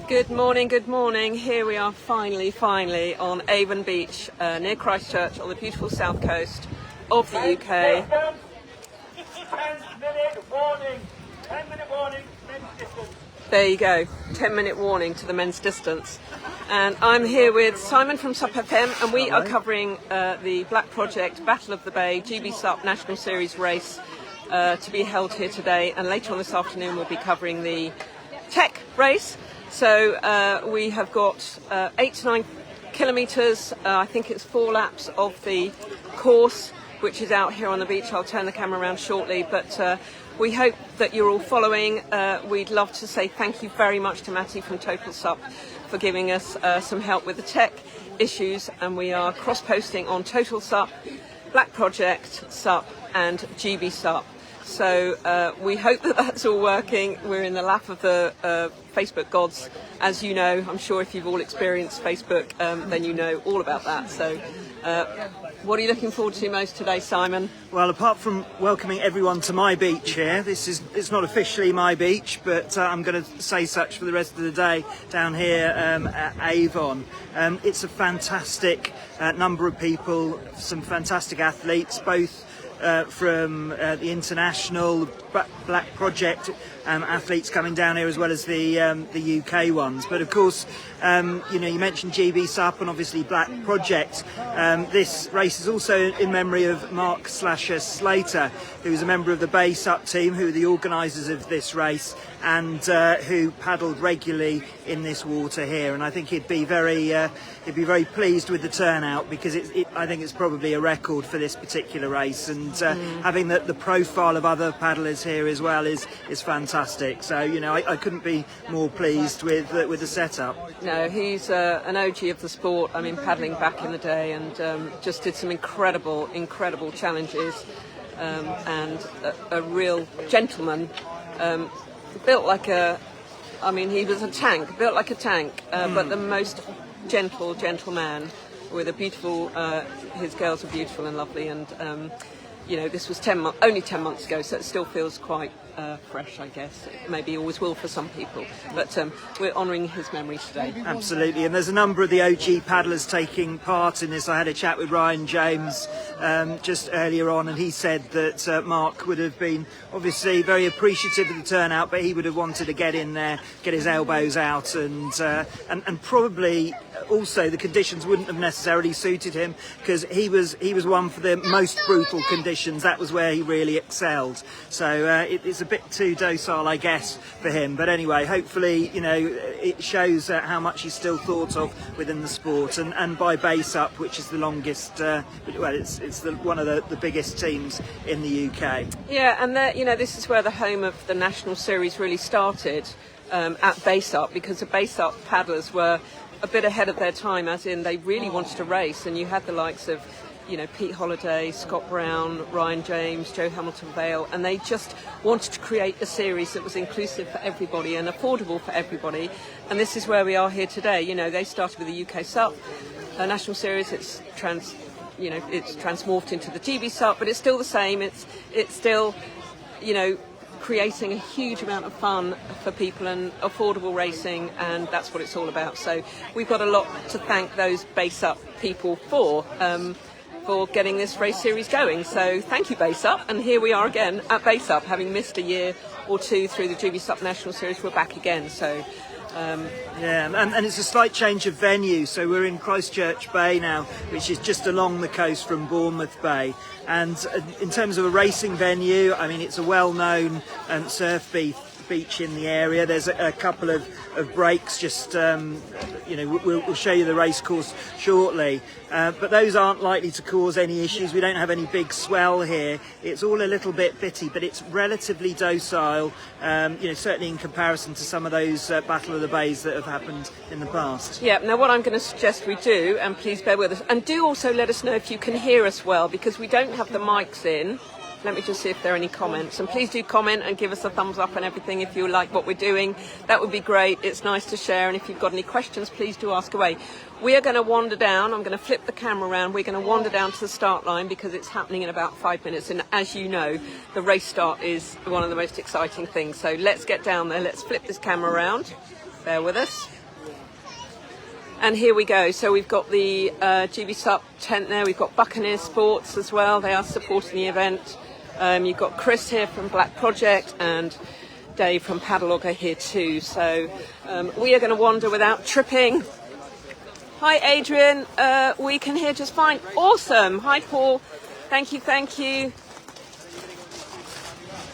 Good morning, good morning. Here we are finally on Avon Beach near Christchurch on the beautiful south coast of the UK. 10-minute warning. 10-minute warning, men's distance. There you go, 10-minute warning to the men's distance. And I'm here with Simon from SUP FM, and we are covering the Black Project Battle of the Bay GBSUP National Series race to be held here today. And later on this afternoon we'll be covering the tech race. So we have got 8 to 9 kilometres, I think it's 4 laps of the course, which is out here on the beach. I'll turn the camera around shortly, but we hope that you're all following. We'd love to say thank you very much to Matty from Total SUP for giving us some help with the tech issues, and we are cross-posting on Total SUP, Black Project SUP and GB So we hope that that's all working. We're in the lap of the Facebook gods, as you know. I'm sure if you've all experienced Facebook, then you know all about that. So what are you looking forward to most today, Simon? Well, apart from welcoming everyone to my beach here, it's not officially my beach, but I'm going to say such for the rest of the day down here at Avon. It's a fantastic number of people, some fantastic athletes, both from the international Black Project athletes coming down here, as well as the UK ones. But of course, you mentioned GBSUP and obviously Black Project. This race is also in memory of Mark Slasher Slater, who is a member of the BSUP team, who are the organisers of this race and who paddled regularly in this water here. And I think he'd be very pleased with the turnout, because I think it's probably a record for this particular race. And having the profile of other paddlers here as well is fantastic. So I couldn't be more pleased with the setup. No, he's an OG of the sport. I mean, paddling back in the day, and just did some incredible challenges, and a real gentleman. Built like he was a tank, built like a tank, but the most gentle man with a beautiful, his girls are beautiful and lovely, and this was only 10 months ago, so it still feels quite fresh, I guess. Maybe always will for some people, but we're honouring his memory today. Absolutely, and there's a number of the OG paddlers taking part in this. I had a chat with Ryan James just earlier on, and he said that Mark would have been obviously very appreciative of the turnout, but he would have wanted to get in there, get his elbows out, and probably also the conditions wouldn't have necessarily suited him, because he was one for the most brutal conditions. That was where he really excelled. So it's a bit too docile, I guess, for him. But anyway, hopefully, it shows how much he's still thought of within the sport, and by BSUP, which is the longest. It's one of the biggest teams in the UK. Yeah, and this is where the home of the National Series really started, at BSUP, because the BSUP paddlers were a bit ahead of their time, as in they really wanted to race, and you had the likes of Pete Holiday, Scott Brown, Ryan James, Joe Hamilton-Vale, and they just wanted to create a series that was inclusive for everybody and affordable for everybody. And this is where we are here today. They started with the UK SUP National Series. It's transmorphed into the GB SUP, but it's still the same. It's still, creating a huge amount of fun for people and affordable racing, and that's what it's all about. So we've got a lot to thank those BSUP people for getting this race series going. So thank you, BSUP, and here we are again at BSUP, having missed a year or two through the GBSUP National Series. We're back again. So and it's a slight change of venue, so we're in Christchurch Bay now, which is just along the coast from Bournemouth Bay. And in terms of a racing venue, I mean, it's a well-known surf beach in the area. There's a couple of breaks, just we'll show you the race course shortly, but those aren't likely to cause any issues. We don't have any big swell here. It's all a little bit bitty, but it's relatively docile, certainly in comparison to some of those Battle of the Bays that have happened in the past. Yeah, now what I'm going to suggest we do, and please bear with us, and do also let us know if you can hear us well, because we don't have the mics in. Let me just see if there are any comments, and please do comment and give us a thumbs up and everything if you like what we're doing. That would be great. It's nice to share, and if you've got any questions, please do ask away. We are going to wander down. I'm going to flip the camera around. We're going to wander down to the start line, because it's happening in about 5 minutes, and as you know, the race start is one of the most exciting things. So let's get down there. Let's flip this camera around. Bear with us. And here we go. So we've got the GBSUP tent there. We've got Buccaneer Sports as well. They are supporting the event. You've got Chris here from Black Project and Dave from Paddlogger here too. So we are going to wander without tripping. Hi Adrian, we can hear just fine. Awesome. Hi Paul. Thank you, thank you.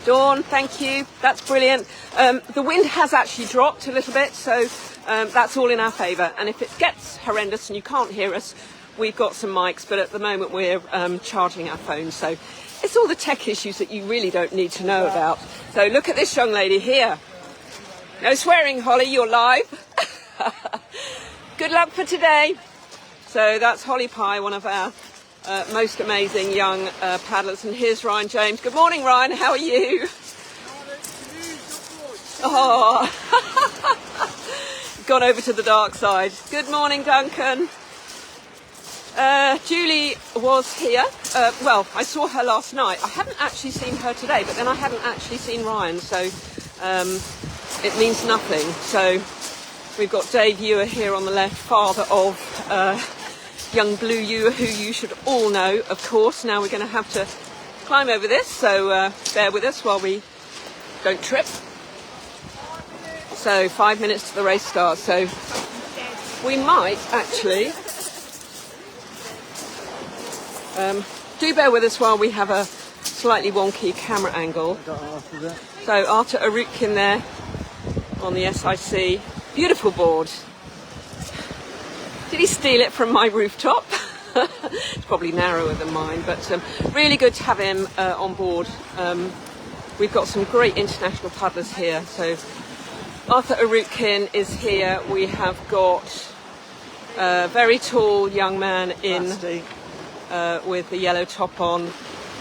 Dawn, thank you. That's brilliant. The wind has actually dropped a little bit, so that's all in our favour. And if it gets horrendous and you can't hear us, we've got some mics, but at the moment we're charging our phones. So it's all the tech issues that you really don't need to know about. So look at this young lady here. No swearing, Holly, you're live. Good luck for today. So that's Holly Pye, one of our most amazing young paddlers. And here's Ryan James. Good morning, Ryan. How are you? Oh, gone over to the dark side. Good morning, Duncan. Julie was here. Well, I saw her last night. I haven't actually seen her today, but then I hadn't actually seen Ryan, so it means nothing. So we've got Dave Ewer here on the left, father of young Blue Ewer, who you should all know, of course. Now we're going to have to climb over this, so bear with us while we don't trip. So 5 minutes to the race starts, so we might actually do bear with us while we have a slightly wonky camera angle. So Arthur Arutkin there on the SIC, beautiful board. Did he steal it from my rooftop? It's probably narrower than mine, but really good to have him on board. We've got some great international paddlers here. So Arthur Arutkin is here. We have got a very tall young man in with the yellow top on,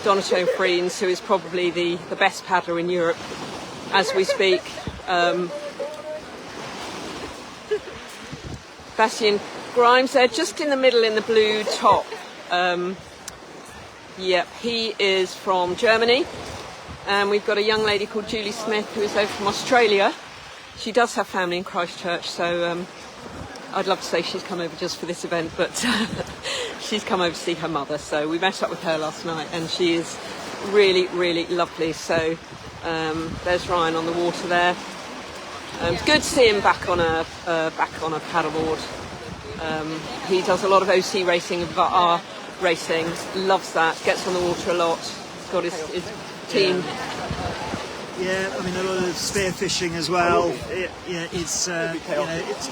Donato Friens, who is probably the best paddler in Europe as we speak. Bastian Grimes there, just in the middle in the blue top. Yep, he is from Germany. And we've got a young lady called Julie Smith, who is over from Australia. She does have family in Christchurch, so I'd love to say she's come over just for this event, but she's come over to see her mother. So we met up with her last night, and she is really, really lovely. So there's Ryan on the water there. It's good to see him back on a paddleboard. He does a lot of OC racing and VAR racing. Loves that. Gets on the water a lot. He's got his team. Yeah, I mean a lot of spearfishing as well. It's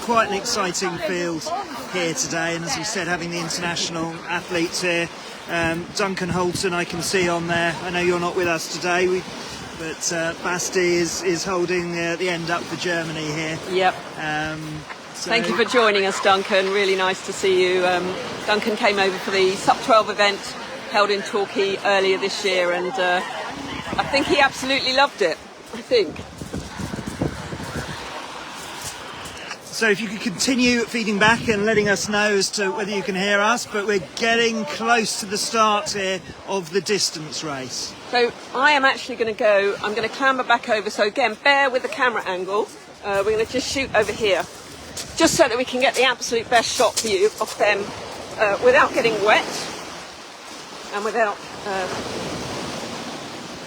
quite an exciting field here today, and as we said, having the international athletes here. Duncan Holton, I can see on there. I know you're not with us today, but Basti is holding the end up for Germany here. Yep. Thank you for joining us, Duncan. Really nice to see you. Duncan came over for the Sub 12 event held in Torquay earlier this year, and I think he absolutely loved it, I think. So if you could continue feeding back and letting us know as to whether you can hear us, but we're getting close to the start here of the distance race. So I am actually going to go, I'm going to clamber back over, so again, bear with the camera angle. We're going to just shoot over here, just so that we can get the absolute best shot view of them without getting wet and without...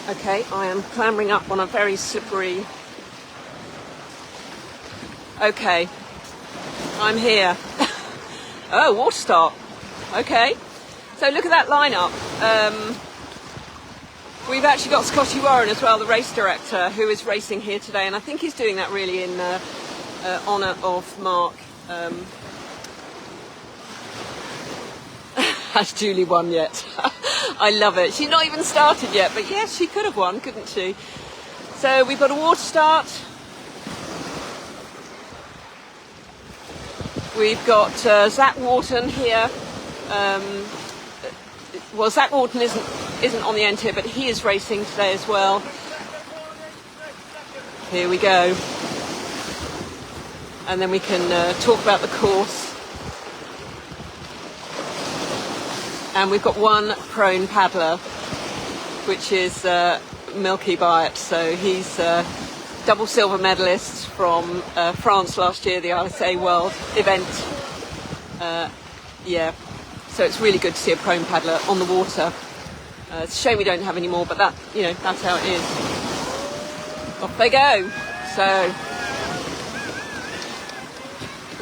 Okay, I am clambering up on a very slippery... Okay, I'm here. Oh, water start. Okay, so look at that lineup. We've actually got Scotty Warren as well, the race director, who is racing here today, and I think he's doing that really in honour of Mark. Has Julie won yet? I love it. She's not even started yet, but yes, she could have won, couldn't she? So we've got a water start. We've got Zach Wharton here. Well, Zach Wharton isn't on the end here, but he is racing today as well. Here we go. And then we can talk about the course. And we've got one prone paddler, which is Milky Byatt. So he's double silver medalist from France last year, the ISA World event. Yeah, so it's really good to see a prone paddler on the water. It's a shame we don't have any more, but that, you know, that's how it is. Off they go. So,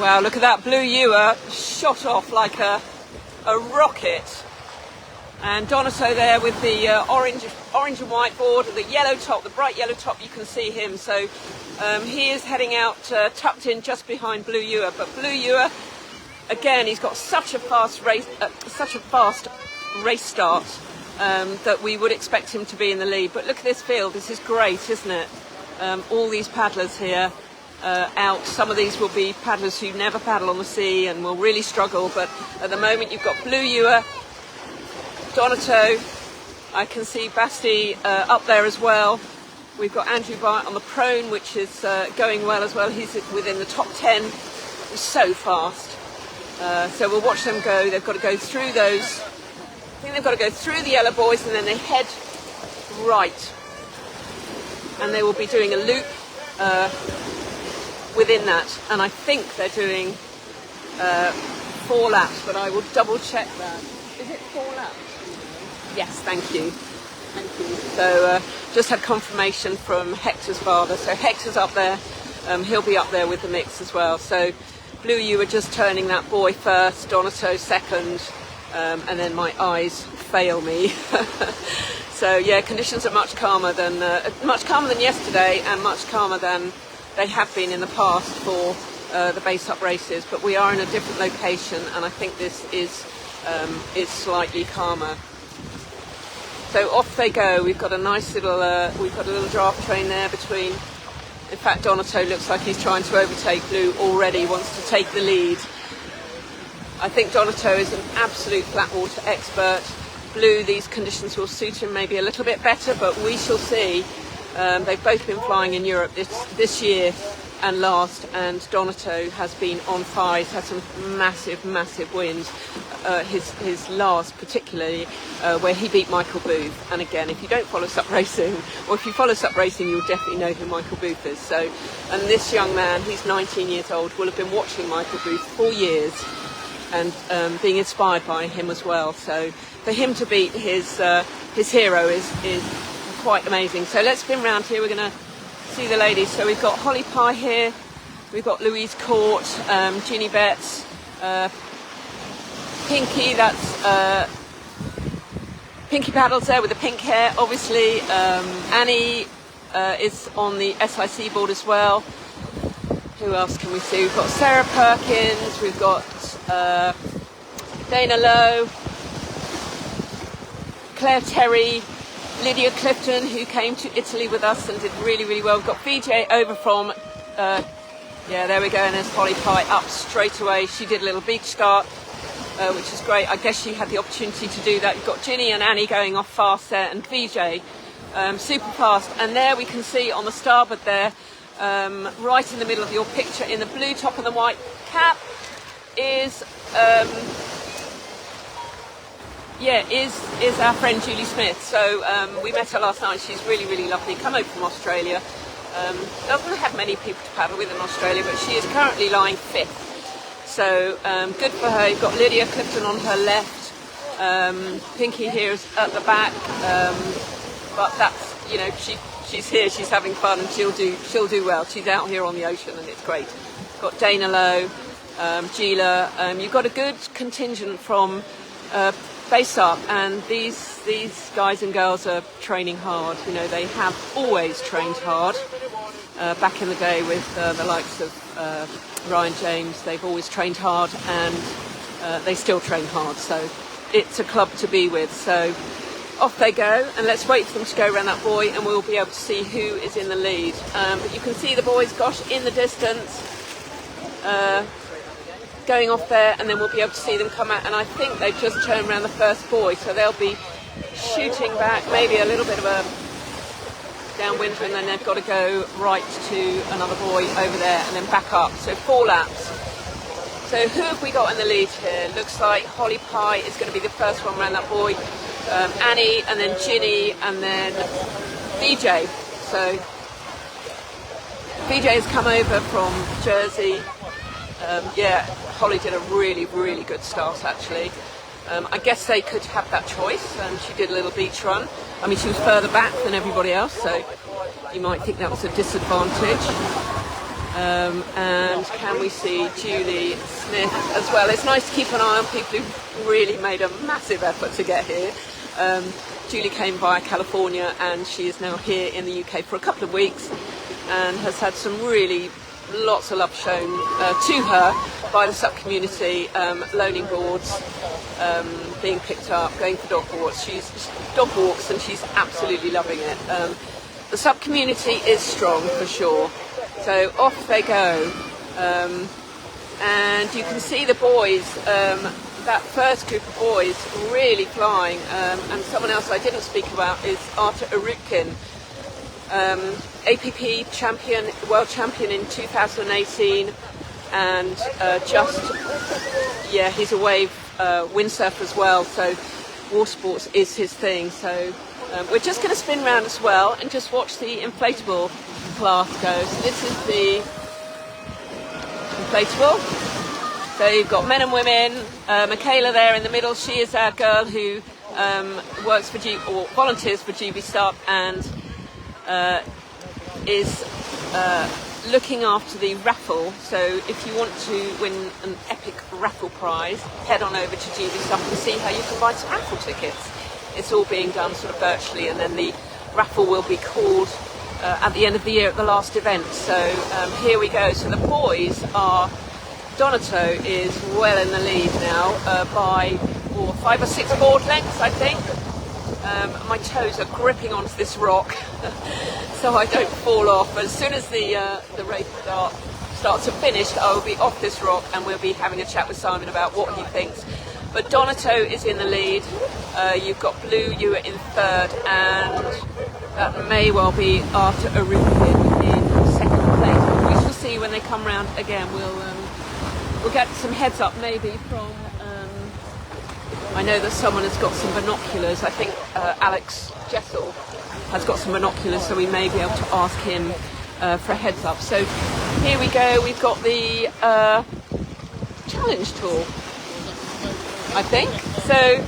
wow, look at that blue ewer shot off like a rocket. And Donato there with the orange and white board, the yellow top, the bright yellow top, you can see him. So he is heading out, tucked in just behind Blue Ewer. But Blue Ewer, again, he's got such a fast race start that we would expect him to be in the lead. But look at this field, this is great, isn't it? All these paddlers here out. Some of these will be paddlers who never paddle on the sea and will really struggle. But at the moment, you've got Blue Ewer, Donato, I can see Basti up there as well. We've got Andrew Bart on the prone, which is going well as well. He's within the top 10. He's so fast. So we'll watch them go. They've got to go through those. I think they've got to go through the yellow buoys and then they head right. And they will be doing a loop within that. And I think they're doing 4 laps, but I will double check that. Is it 4 laps? Yes, thank you. Thank you. So just had confirmation from Hector's father. So Hector's up there. He'll be up there with the mix as well. So Blue, you were just turning that buoy first, Donato second, and then my eyes fail me. So yeah, conditions are much calmer than yesterday, and much calmer than they have been in the past for the base up races. But we are in a different location, and I think this is slightly calmer. So off they go. We've got a nice little draft train there between. In fact, Donato looks like he's trying to overtake Blue already. Wants to take the lead. I think Donato is an absolute flat water expert. Blue, these conditions will suit him maybe a little bit better, but we shall see. They've both been flying in Europe this year and last, and Donato has been on fire. He's had some massive wins. His last particularly, where he beat Michael Booth. And again, if you don't follow SUP racing, or if you follow SUP racing, you'll definitely know who Michael Booth is. So, and this young man, he's 19 years old, will have been watching Michael Booth for years and being inspired by him as well. So for him to beat his hero is quite amazing. So let's spin round here. We're going to see the ladies. So we've got Holly Pye here, we've got Louise Court, Ginny Betts, Pinky, that's Pinky paddles there with the pink hair, obviously. Annie is on the SIC board as well. Who else can we see? We've got Sarah Perkins, we've got Dana Lowe, Claire Terry, Lydia Clifton, who came to Italy with us and did really well. We've got VJ over from, yeah, there we go, and there's Holly Pye up straight away. She did a little beach start, which is great. I guess she had the opportunity to do that. You've got Ginny and Annie going off fast there, and VJ super fast. And there we can see on the starboard there, right in the middle of your picture, in the blue top and the white cap, is our friend Julie Smith. So we met her last night. She's really lovely. Come over from Australia. Doesn't have many people to paddle with in Australia, but she is currently lying 5th. So good for her. You've got Lydia Clifton on her left. Pinky here is at the back. But that's, you know, she's here. She's having fun, and she'll do well. She's out here on the ocean, and it's great. Got Dana Lowe, Gila. You've got a good contingent from Base Up, and these guys and girls are training hard. You know, they have always trained hard. Back in the day with the likes of Ryan James, they've always trained hard, and they still train hard. So it's a club to be with. So off they go, and let's wait for them to go around that buoy, and we'll be able to see who is in the lead. But you can see the boys, gosh, in the distance, going off there, and then we'll be able to see them come out. And I think they've just turned around the first buoy, so they'll be shooting back, maybe a little bit of a downwind, and then they've got to go right to another buoy over there and then back up. So 4 laps. So who have we got in the lead here? Looks like Holly Pye is going to be the first one around that buoy. Annie, and then Ginny, and then VJ. So VJ has come over from Jersey. Yeah, Holly did a really, really good start actually. I guess they could have that choice, and she did a little beach run. I mean, she was further back than everybody else, so you might think that was a disadvantage. And can we see Julie Smith as well? It's nice to keep an eye on people who really made a massive effort to get here. Julie came via California, and she is now here in the UK for a couple of weeks and has had some really lots of love shown to her by the SUP community, loaning boards, being picked up, going for dog walks. Dog walks, and she's absolutely loving it. The SUP community is strong for sure. So off they go, and you can see the boys, that first group of boys really flying, and someone else I didn't speak about is Artur Arutkin, APP champion, world champion in 2018, and he's a wave windsurfer as well, so water sports is his thing. So we're just going to spin around as well and just watch the inflatable class go. So this is the inflatable. So you've got men and women. Michaela there in the middle, she is our girl who works for or volunteers for GBSUP and is looking after the raffle. So if you want to win an epic raffle prize, head on over to GBSUP and see how you can buy some raffle tickets. It's all being done sort of virtually, and then the raffle will be called at the end of the year at the last event. So here we go. So the boys are, Donato is well in the lead now by 5 or 6 board lengths, I think. My toes are gripping onto this rock so I don't fall off. As soon as the race starts and finished, I will be off this rock and we'll be having a chat with Simon about what he thinks. But Donato is in the lead. You've got Blue, you are in third, and that may well be Artur Arutkin in second place. We shall see when they come round again. We'll get some heads up maybe from. I know that someone has got some binoculars. I think Alex Jessel has got some binoculars, so we may be able to ask him for a heads up. So here we go. We've got the challenge tour, I think. So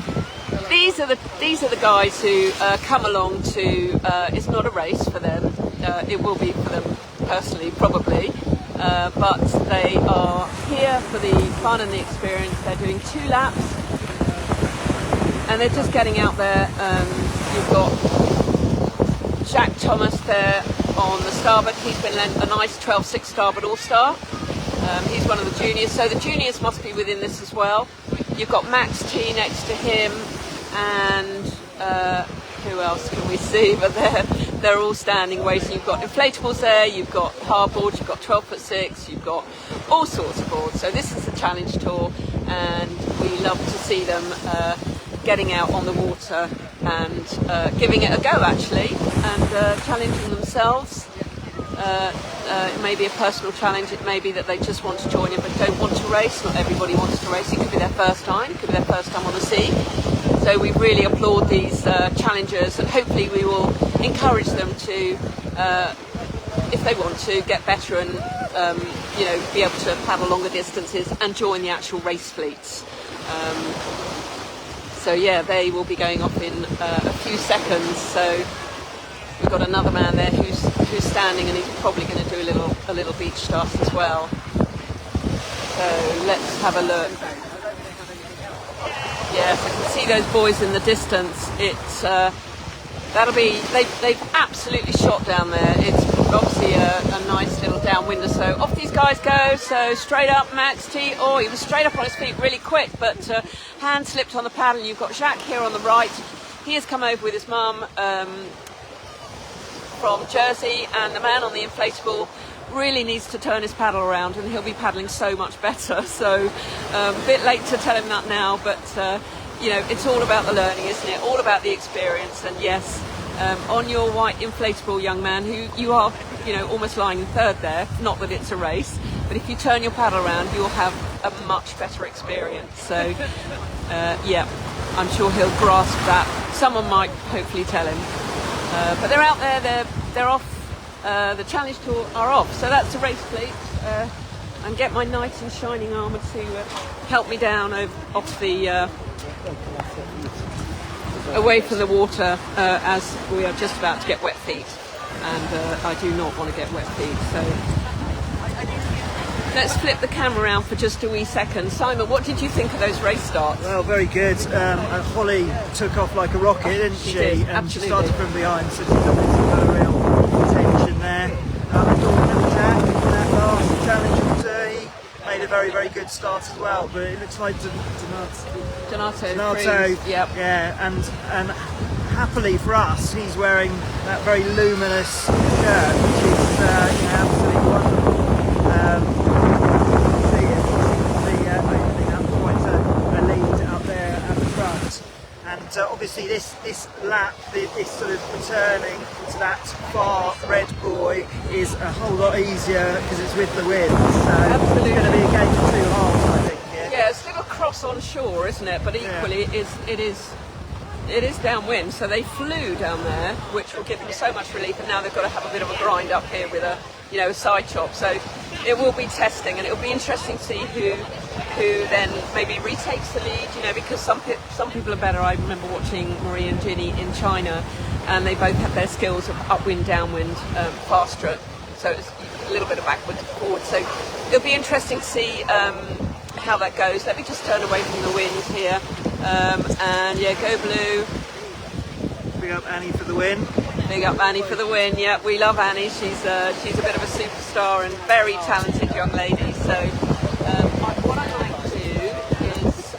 these are the guys who come along to. It's not a race for them. It will be for them personally, probably. But they are here for the fun and the experience. They're doing 2 laps. And they're just getting out there. You've got Jack Thomas there on the starboard. He's been lent a nice 12.6 starboard all-star. He's one of the juniors. So the juniors must be within this as well. You've got Max T next to him. And who else can we see? But they're all standing waiting. You've got inflatables there. You've got hardboards. You've got 12.6. You've got all sorts of boards. So this is the challenge tour. And we love to see them getting out on the water and giving it a go actually, and challenging themselves. It may be a personal challenge, it may be that they just want to join in but don't want to race. Not everybody wants to race, it could be their first time, it could be their first time on the sea. So we really applaud these challengers, and hopefully we will encourage them to, if they want to, get better and be able to paddle longer distances and join the actual race fleets. So yeah, they will be going off in a few seconds. So we've got another man there who's standing, and he's probably going to do a little beach start as well. So let's have a look. Yes, I can see those boys in the distance. It's they've absolutely shot down there. It's obviously a nice little downwinder. So off these guys go. So straight up, Max T. Oh, he was straight up on his feet really quick, but hand slipped on the paddle. You've got Jacques here on the right. He has come over with his mum from Jersey, and the man on the inflatable really needs to turn his paddle around, and he'll be paddling so much better. So a bit late to tell him that now, but it's all about the learning, isn't it? All about the experience. And yes, on your white inflatable, young man, who you are, almost lying in third there, not that it's a race, but if you turn your paddle around, you'll have a much better experience. So yeah, I'm sure he'll grasp that. Someone might hopefully tell him. But they're out there, they're off. The challenge tour are off. So that's the race fleet. and get my knight in shining armour to help me down off the away from the water as we are just about to get wet feet, and I do not want to get wet feet. So let's flip the camera around for just a wee second. Simon, what did you think of those race starts? Well, very good. Holly took off like a rocket, didn't she? Did, and she absolutely. started from behind, so she got into a real tension there. Little Jack in that last challenge, he made a very, very good start as well. But it looks like Donato, yep. yeah, and happily for us, he's wearing that very luminous shirt, which is absolutely wonderful. Opening up quite a lead up there at the front, and obviously this lap, this sort of returning to that far red buoy is a whole lot easier because it's with the wind. So Absolutely. It's going to be a game of two halves, I think. Yeah, it's a little cross on shore, isn't it? But equally, it is downwind. So they flew down there, which will give them so much relief, and now they've got to have a bit of a grind up here with a side chop. So it will be testing, and it will be interesting to see who then maybe retakes the lead. Because some people are better. I remember watching Marie and Ginny in China, and they both have their skills of upwind, downwind, fast stroke. So it's a little bit of backwards and forwards. So it'll be interesting to see how that goes. Let me just turn away from the wind here, and yeah, go blue. Big up Annie for the win. Big up Annie for the win. Yeah, we love Annie. She's a bit of a superstar and very talented young lady. So what I'd like to do is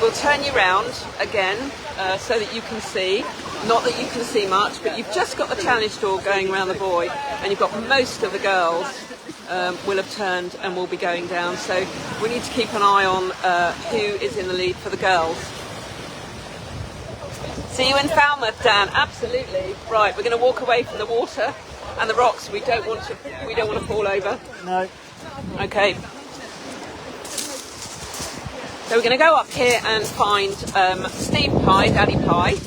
we'll turn you round again so that you can see. Not that you can see much, but you've just got the challenge door going around the buoy, and you've got most of the girls will have turned and will be going down. So we need to keep an eye on who is in the lead for the girls. See you in Falmouth, Dan. Absolutely. Right, we're going to walk away from the water and the rocks. We don't want to fall over. No. Okay. So we're going to go up here and find Steve Pye, Daddy Pye.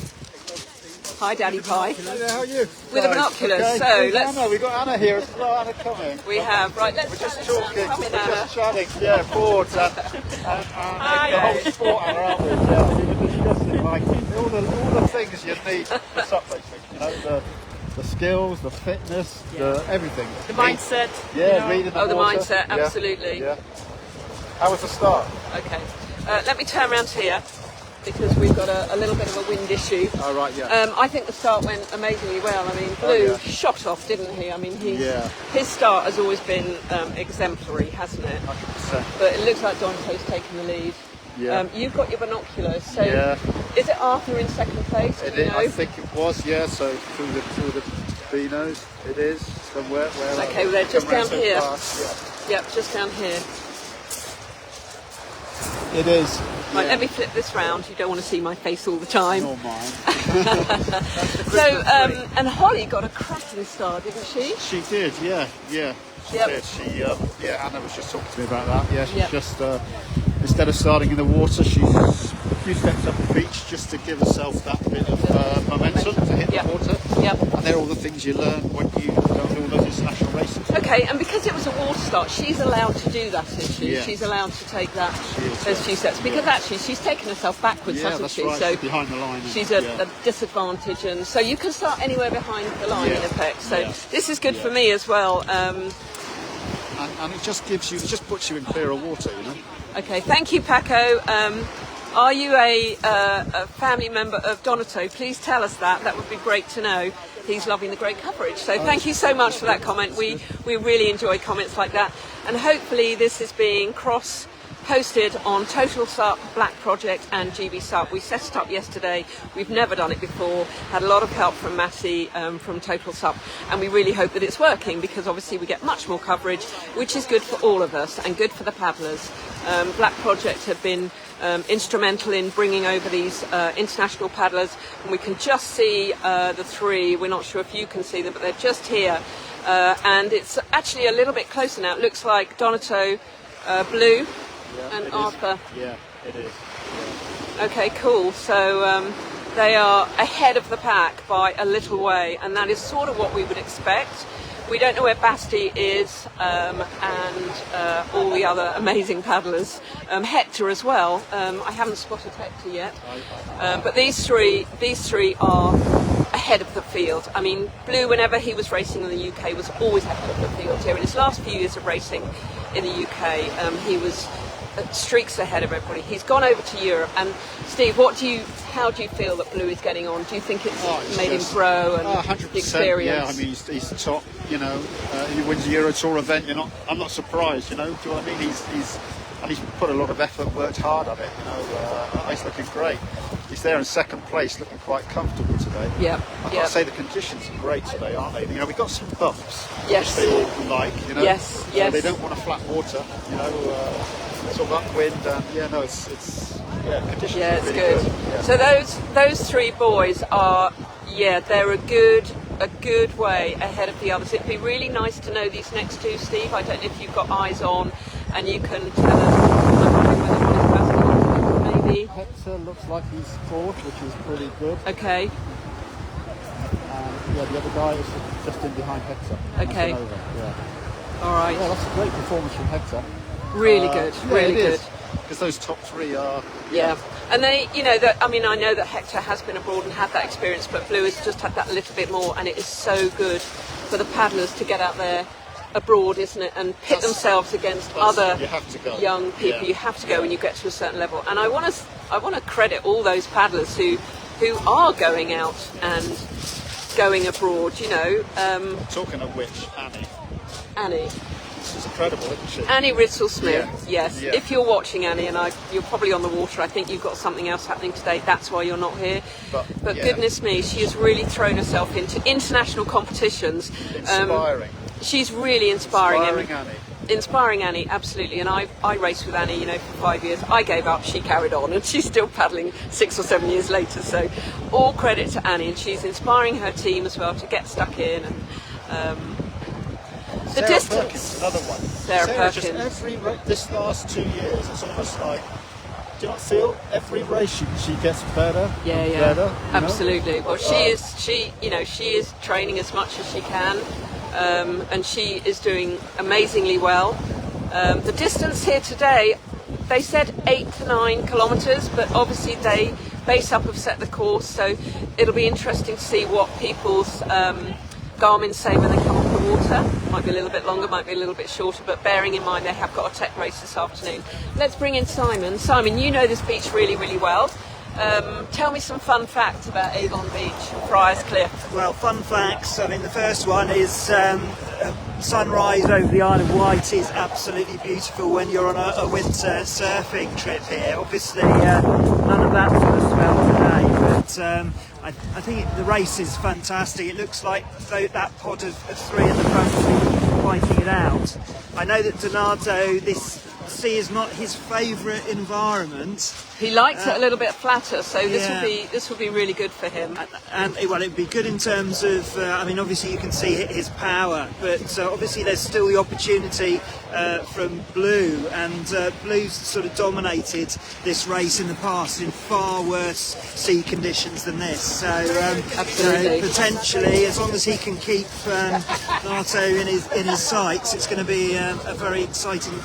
Hi, Daddy Pye. Hello, how are you? With the binoculars. Okay. So let's. Anna, we've got Anna here. It's not Anna coming. We have. Right, let's We're just talking. come in, We're Anna. just chatting. Yeah, boards and the whole sport, Anna, aren't we? Yeah, we were discussing like all the things you need for SUP racing. The skills, the fitness, the everything. The mindset. Yeah, reading the the water. mindset. Yeah, Absolutely. Yeah. How was the start? Okay. Let me turn around here, because we've got a little bit of a wind issue. Oh, right, yeah. I think the start went amazingly well. I mean, Blue yeah. shot off, didn't he? I mean, Yeah. his start has always been exemplary, hasn't it? 100%. But it looks like Donato's taking the lead. Yeah. You've got your binoculars, so Yeah. is it Arthur in second place? It Do you is, know? I think it was, yeah, so through the Beanos, it is, somewhere. Okay, well, they're just come round down so here. fast, Yep, just down here. yeah. It is. Right, yeah. let me flip this round. You don't want to see my face all the time. Nor mine. So, and Holly got a cracking start, didn't she? She did, yeah. She Yep. did. She, Anna was just talking to me about that. Yeah, she's Yep. just instead of starting in the water, she's a few steps up the beach just to give herself that bit of momentum to hit Yep. the water. Yep. And they're all the things you learn when you go to all those international races. Okay, and because it was a water start, she's allowed to do that, isn't she? Yeah. She's allowed to take that She is, those yeah. few steps, because actually she's taken herself backwards, Yeah, hasn't that's she? right. So She's behind the line. she's yeah. a disadvantage, and so you can start anywhere behind the line in Yeah. effect. So Yeah. this is good Yeah. for me as well. And it just gives you, it just puts you in clearer water, you know. Okay, thank you, Paco. Are you a family member of Donato? Please tell us that. That would be great to know. He's loving the great coverage. So thank you so much for that comment. We really enjoy comments like that. And hopefully this is being cross-posted on Total SUP, Black Project and GBSUP. We set it up yesterday. We've never done it before. Had a lot of help from Matty from Total SUP. And we really hope that it's working, because obviously we get much more coverage, which is good for all of us and good for the paddlers. Black Project have been instrumental in bringing over these international paddlers, and we can just see the three. We're not sure if you can see them, but they're just here, and it's actually a little bit closer now. It looks like Donato, Blue, and Arthur. Yeah, it is. Okay, cool. So they are ahead of the pack by a little way, and that is sort of what we would expect. We don't know where Basti is, and all the other amazing paddlers. Hector as well. I haven't spotted Hector yet, but these three are ahead of the field. I mean, Blue, whenever he was racing in the UK, was always ahead of the field here. In his last few years of racing in the UK, he was streaks ahead of everybody. He's gone over to Europe. And Steve, how do you feel that Blue is getting on? Do you think it's made him grow and 100%, the experience? yeah. I mean, he's the top. You know, he wins the Euro Tour event. I'm not surprised. You know, do you know what I mean? He's put a lot of effort, worked hard at it. You know, he's looking great. He's there in second place, looking quite comfortable today. Yeah. I've got to say the conditions are great today, aren't they? You know, we've got some bumps. Yes. Which they like. You know. Yes. They don't want a flat water. You know. Sort of upwind, conditions Yeah, are it's really good. Yeah. So those three boys are, they're a good way ahead of the others. It'd be really nice to know these next two, Steve. I don't know if you've got eyes on, and you can tell us maybe. Hector looks like he's fourth, which is pretty good. Okay. The other guy is just in behind Hector. Okay. Yeah. All right. Yeah, that's a great performance from Hector. Really good. Really good. Because those top three are. Yeah, and they, I know that Hector has been abroad and had that experience, but Blue has just had that little bit more, and it is so good for the paddlers to get out there abroad, isn't it, and pit themselves against other young people. Yeah. You have to go when you get to a certain level, and I want to credit all those paddlers who are going out and going abroad. You know, talking of which, Annie. She's incredible, isn't she? Annie Ritzel-Smith, yes. Yeah. If you're watching, Annie, and you're probably on the water, I think you've got something else happening today. That's why you're not here. But goodness me, she has really thrown herself into international competitions. Inspiring. She's really inspiring. Annie. Inspiring Annie, absolutely. And I raced with Annie, for 5 years. I gave up, she carried on, and she's still paddling 6 or 7 years later. So all credit to Annie, and she's inspiring her team as well to get stuck in. And the Sarah distance. Perkins, another one. Sarah Perkins. Just this last 2 years, it's almost like, do you not feel every race she gets better? Yeah, better, absolutely. Well, she is training as much as she can, and she is doing amazingly well. The distance here today, they said 8 to 9 kilometres, but obviously GBSUP have set the course, so it'll be interesting to see what people's Garmin say when they come off the water. Might be a little bit longer, might be a little bit shorter, but bearing in mind they have got a tech race this afternoon. Let's bring in Simon. Simon, you know this beach really, really well. Tell me some fun facts about Avon Beach, Friars Cliff. Well, fun facts. I mean, the first one is sunrise over the Isle of Wight is absolutely beautiful when you're on a winter surfing trip here. Obviously, none of that sort of smell today, but I think the race is fantastic. It looks like that pod of three in the front is fighting it out. I know that Donato, this sea is not his favourite environment. He likes it a little bit flatter, so this will be really good for him. And well, it'd be good in terms of, obviously you can see his power, but obviously there's still the opportunity from Blue, and Blue's sort of dominated this race in the past in far worse sea conditions than this. So absolutely, potentially, as long as he can keep Nato in his sights, it's going to be a very exciting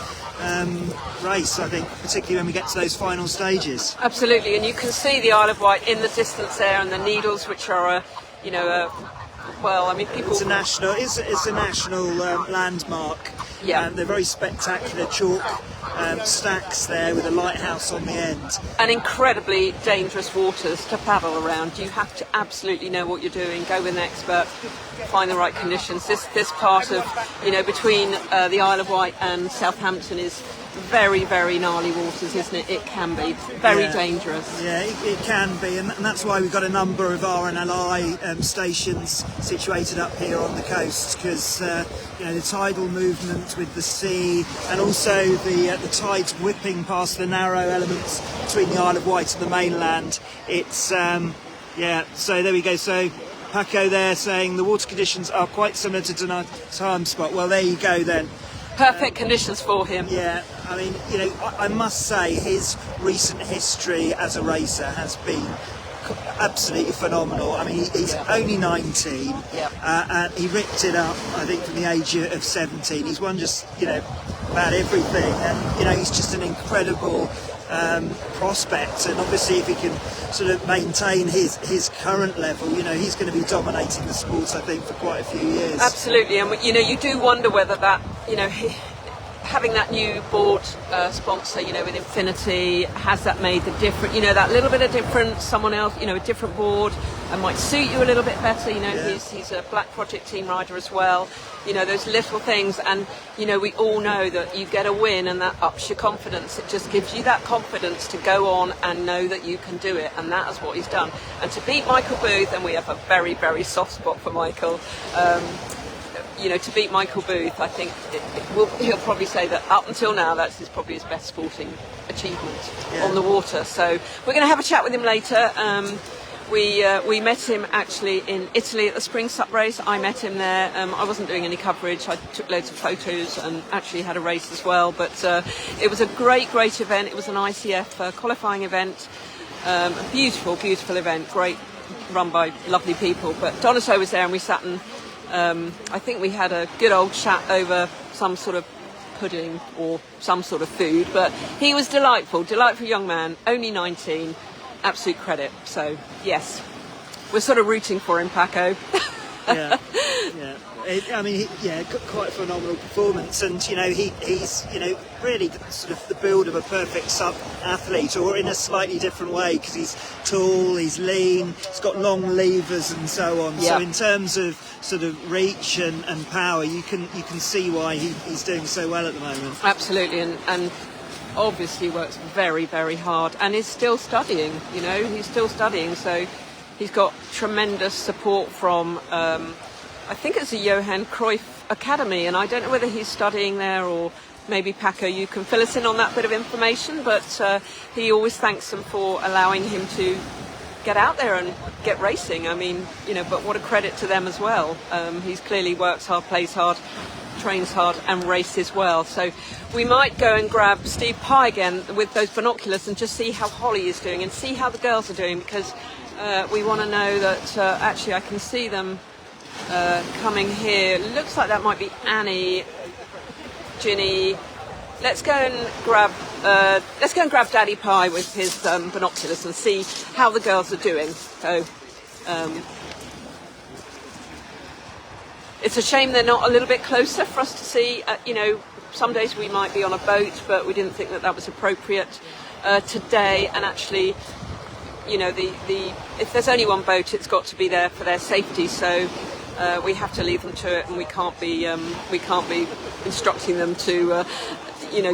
race, I think, particularly when we get to those final stages. Absolutely, and you can see the Isle of Wight in the distance there, and the Needles, which are people. It's a national landmark. Yeah, they're very spectacular chalk stacks there with a lighthouse on the end. And incredibly dangerous waters to paddle around. You have to absolutely know what you're doing. Go with an expert. Find the right conditions. This part of between the Isle of Wight and Southampton is very, very gnarly waters, isn't it? It can be very dangerous. Yeah, it can be, and that's why we've got a number of RNLI stations situated up here on the coast, because the tidal movement with the sea, and also the tides whipping past the narrow elements between the Isle of Wight and the mainland. It's so there we go. So Paco there saying the water conditions are quite similar to tonight's time spot. Well, there you go then. Perfect conditions for him. Yeah, I mean, I must say his recent history as a racer has been absolutely phenomenal. I mean, he's only 19, and he ripped it up, I think, from the age of 17. He's won just, about everything, and, he's just an incredible prospect, and obviously if he can sort of maintain his current level, he's going to be dominating the sport, I think, for quite a few years. Absolutely, and you do wonder whether that, having that new board sponsor, with Infinity, has that made the difference? That little bit of difference. Someone else, a different board, might suit you a little bit better. He's a Black Project team rider as well. Those little things, and we all know that you get a win, and that ups your confidence. It just gives you that confidence to go on and know that you can do it, and that is what he's done. And to beat Michael Booth, and we have a very, very soft spot for Michael. To beat Michael Booth, I think he'll probably say that up until now that's probably his best sporting achievement on the water. So we're going to have a chat with him later. We met him actually in Italy at the Spring Sup race. I met him there. I wasn't doing any coverage. I took loads of photos and actually had a race as well. But it was a great event. It was an ICF qualifying event. A beautiful event. Great, run by lovely people. But Donato was there, and we sat and I think we had a good old chat over some sort of pudding or some sort of food. But he was delightful young man, only 19. Absolute credit. So yes, we're sort of rooting for him, Paco. yeah. Quite a phenomenal performance, and he's really sort of the build of a perfect sub athlete, or in a slightly different way, because he's tall, he's lean, he's got long levers and so on. So in terms of sort of reach and power, you can see why he's doing so well at the moment. Absolutely, and obviously works very, very hard, and is still studying. He's still studying, so he's got tremendous support from I think it's the Johan Cruyff Academy, and I don't know whether he's studying there, or maybe Paco, you can fill us in on that bit of information, but he always thanks them for allowing him to get out there and get racing. I mean, but what a credit to them as well. He's clearly works hard, plays hard, trains hard and races well. So we might go and grab Steve Pye again with those binoculars and just see how Holly is doing and see how the girls are doing, because we want to know that actually I can see them coming here. Looks like that might be Annie, Ginny. Let's go and grab Daddy Pye with his binoculars and see how the girls are doing. So it's a shame they're not a little bit closer for us to see. Some days we might be on a boat, but we didn't think that was appropriate today. And actually, if there's only one boat, it's got to be there for their safety. So we have to leave them to it, and we can't be instructing them to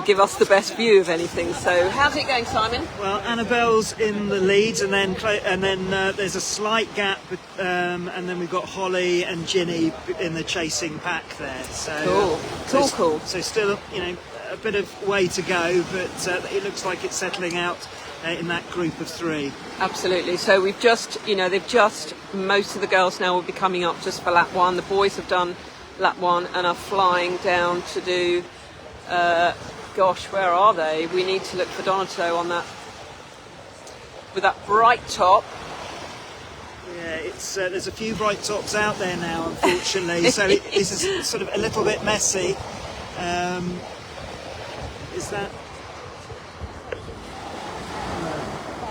give us the best view of anything. So how's it going, Simon? Well, Annabelle's in the lead, and then there's a slight gap, and then we've got Holly and Ginny in the chasing pack there. So cool. So still, a bit of way to go, but it looks like it's settling out in that group of three. Absolutely. So we've just, most of the girls now will be coming up just for lap one. The boys have done lap one and are flying down to do, where are they? We need to look for Donato on that, with that bright top. Yeah, it's there's a few bright tops out there now, unfortunately. So this is sort of a little bit messy. Is that?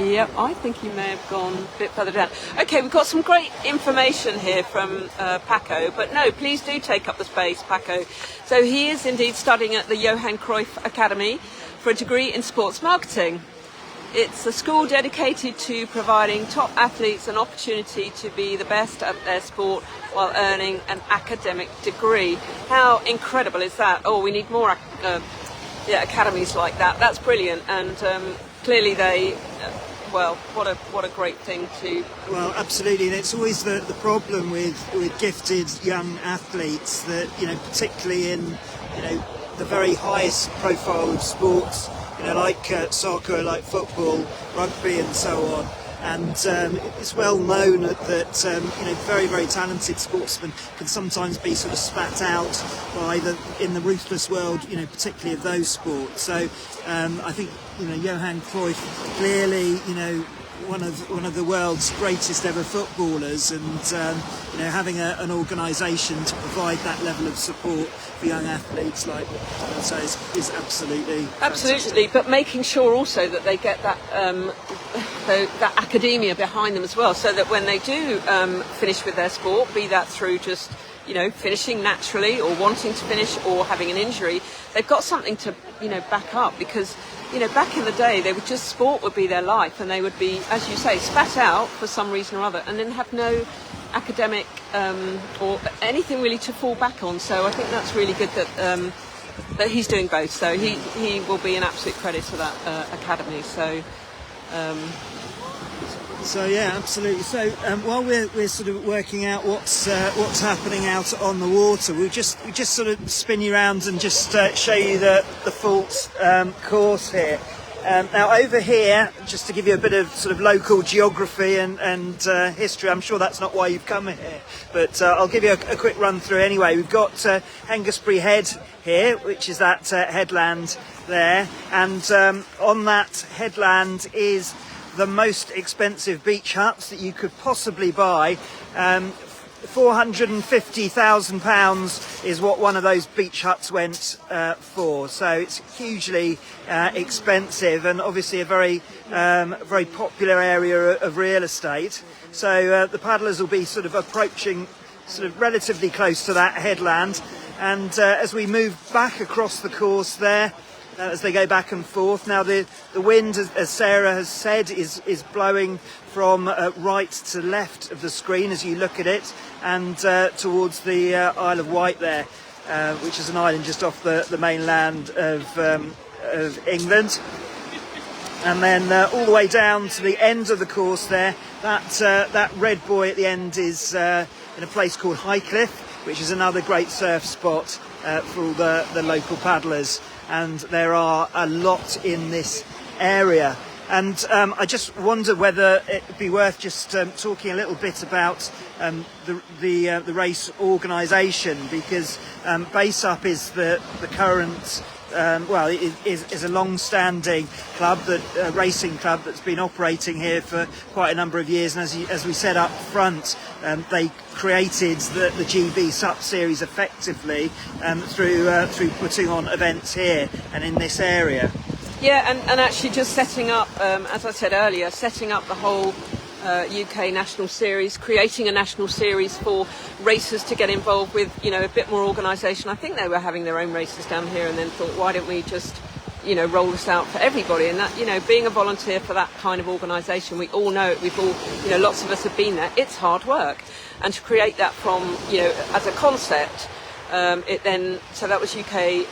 Yep, I think he may have gone a bit further down. Okay, we've got some great information here from Paco, but no, please do take up the space, Paco. So he is indeed studying at the Johan Cruyff Academy for a degree in sports marketing. It's a school dedicated to providing top athletes an opportunity to be the best at their sport while earning an academic degree. How incredible is that? Oh, we need more academies like that. That's brilliant, and clearly they... what a great thing to... Well, absolutely, and it's always the problem with gifted young athletes that, particularly in, the very highest profile of sports, like soccer, like football, rugby and so on. And it's well known that very, very talented sportsmen can sometimes be sort of spat out in the ruthless world, particularly of those sports. So I think Johan Cruyff clearly one of the world's greatest ever footballers, and having an organisation to provide that level of support for young athletes like so is absolutely fantastic. But making sure also that they get that that academia behind them as well, so that when they do finish with their sport, be that through just finishing naturally or wanting to finish or having an injury, they've got something to back up, because back in the day sport would be their life, and they would be, as you say, spat out for some reason or other, and then have no academic or anything really to fall back on. So I think that's really good that he's doing both. So he will be an absolute credit to that academy. So yeah, absolutely. So while we're sort of working out what's happening out on the water, we just sort of spin you around and just show you the full course here. Now over here, just to give you a bit of sort of local geography and history, I'm sure that's not why you've come here, but I'll give you a quick run through anyway. We've got Hengistbury Head here, which is that headland there, and on that headland is the most expensive beach huts that you could possibly buy. £450,000 is what one of those beach huts went for. So it's hugely expensive, and obviously a very popular area of real estate. So the paddlers will be sort of approaching sort of relatively close to that headland, and as we move back across the course there, as they go back and forth. Now the wind, as Sarah has said, is blowing from right to left of the screen as you look at it, and towards the Isle of Wight there, which is an island just off the mainland of England. And then all the way down to the end of the course there, that red buoy at the end is in a place called Highcliffe, which is another great surf spot for all the local paddlers. And there are a lot in this area. And I just wonder whether it would be worth just talking a little bit about the race organisation, because GBSUP is the current is a long-standing club, racing club that's been operating here for quite a number of years. And as we said up front, they created the GBSUP series effectively through putting on events here and in this area. Yeah, and actually just setting up, as I said earlier, setting up the whole UK national series, creating a national series for racers to get involved with, a bit more organisation. I think they were having their own races down here, and then thought, why don't we just, roll this out for everybody? And that, being a volunteer for that kind of organisation, we all know it. We've all, lots of us have been there. It's hard work, and to create that from, as a concept, so that was UK.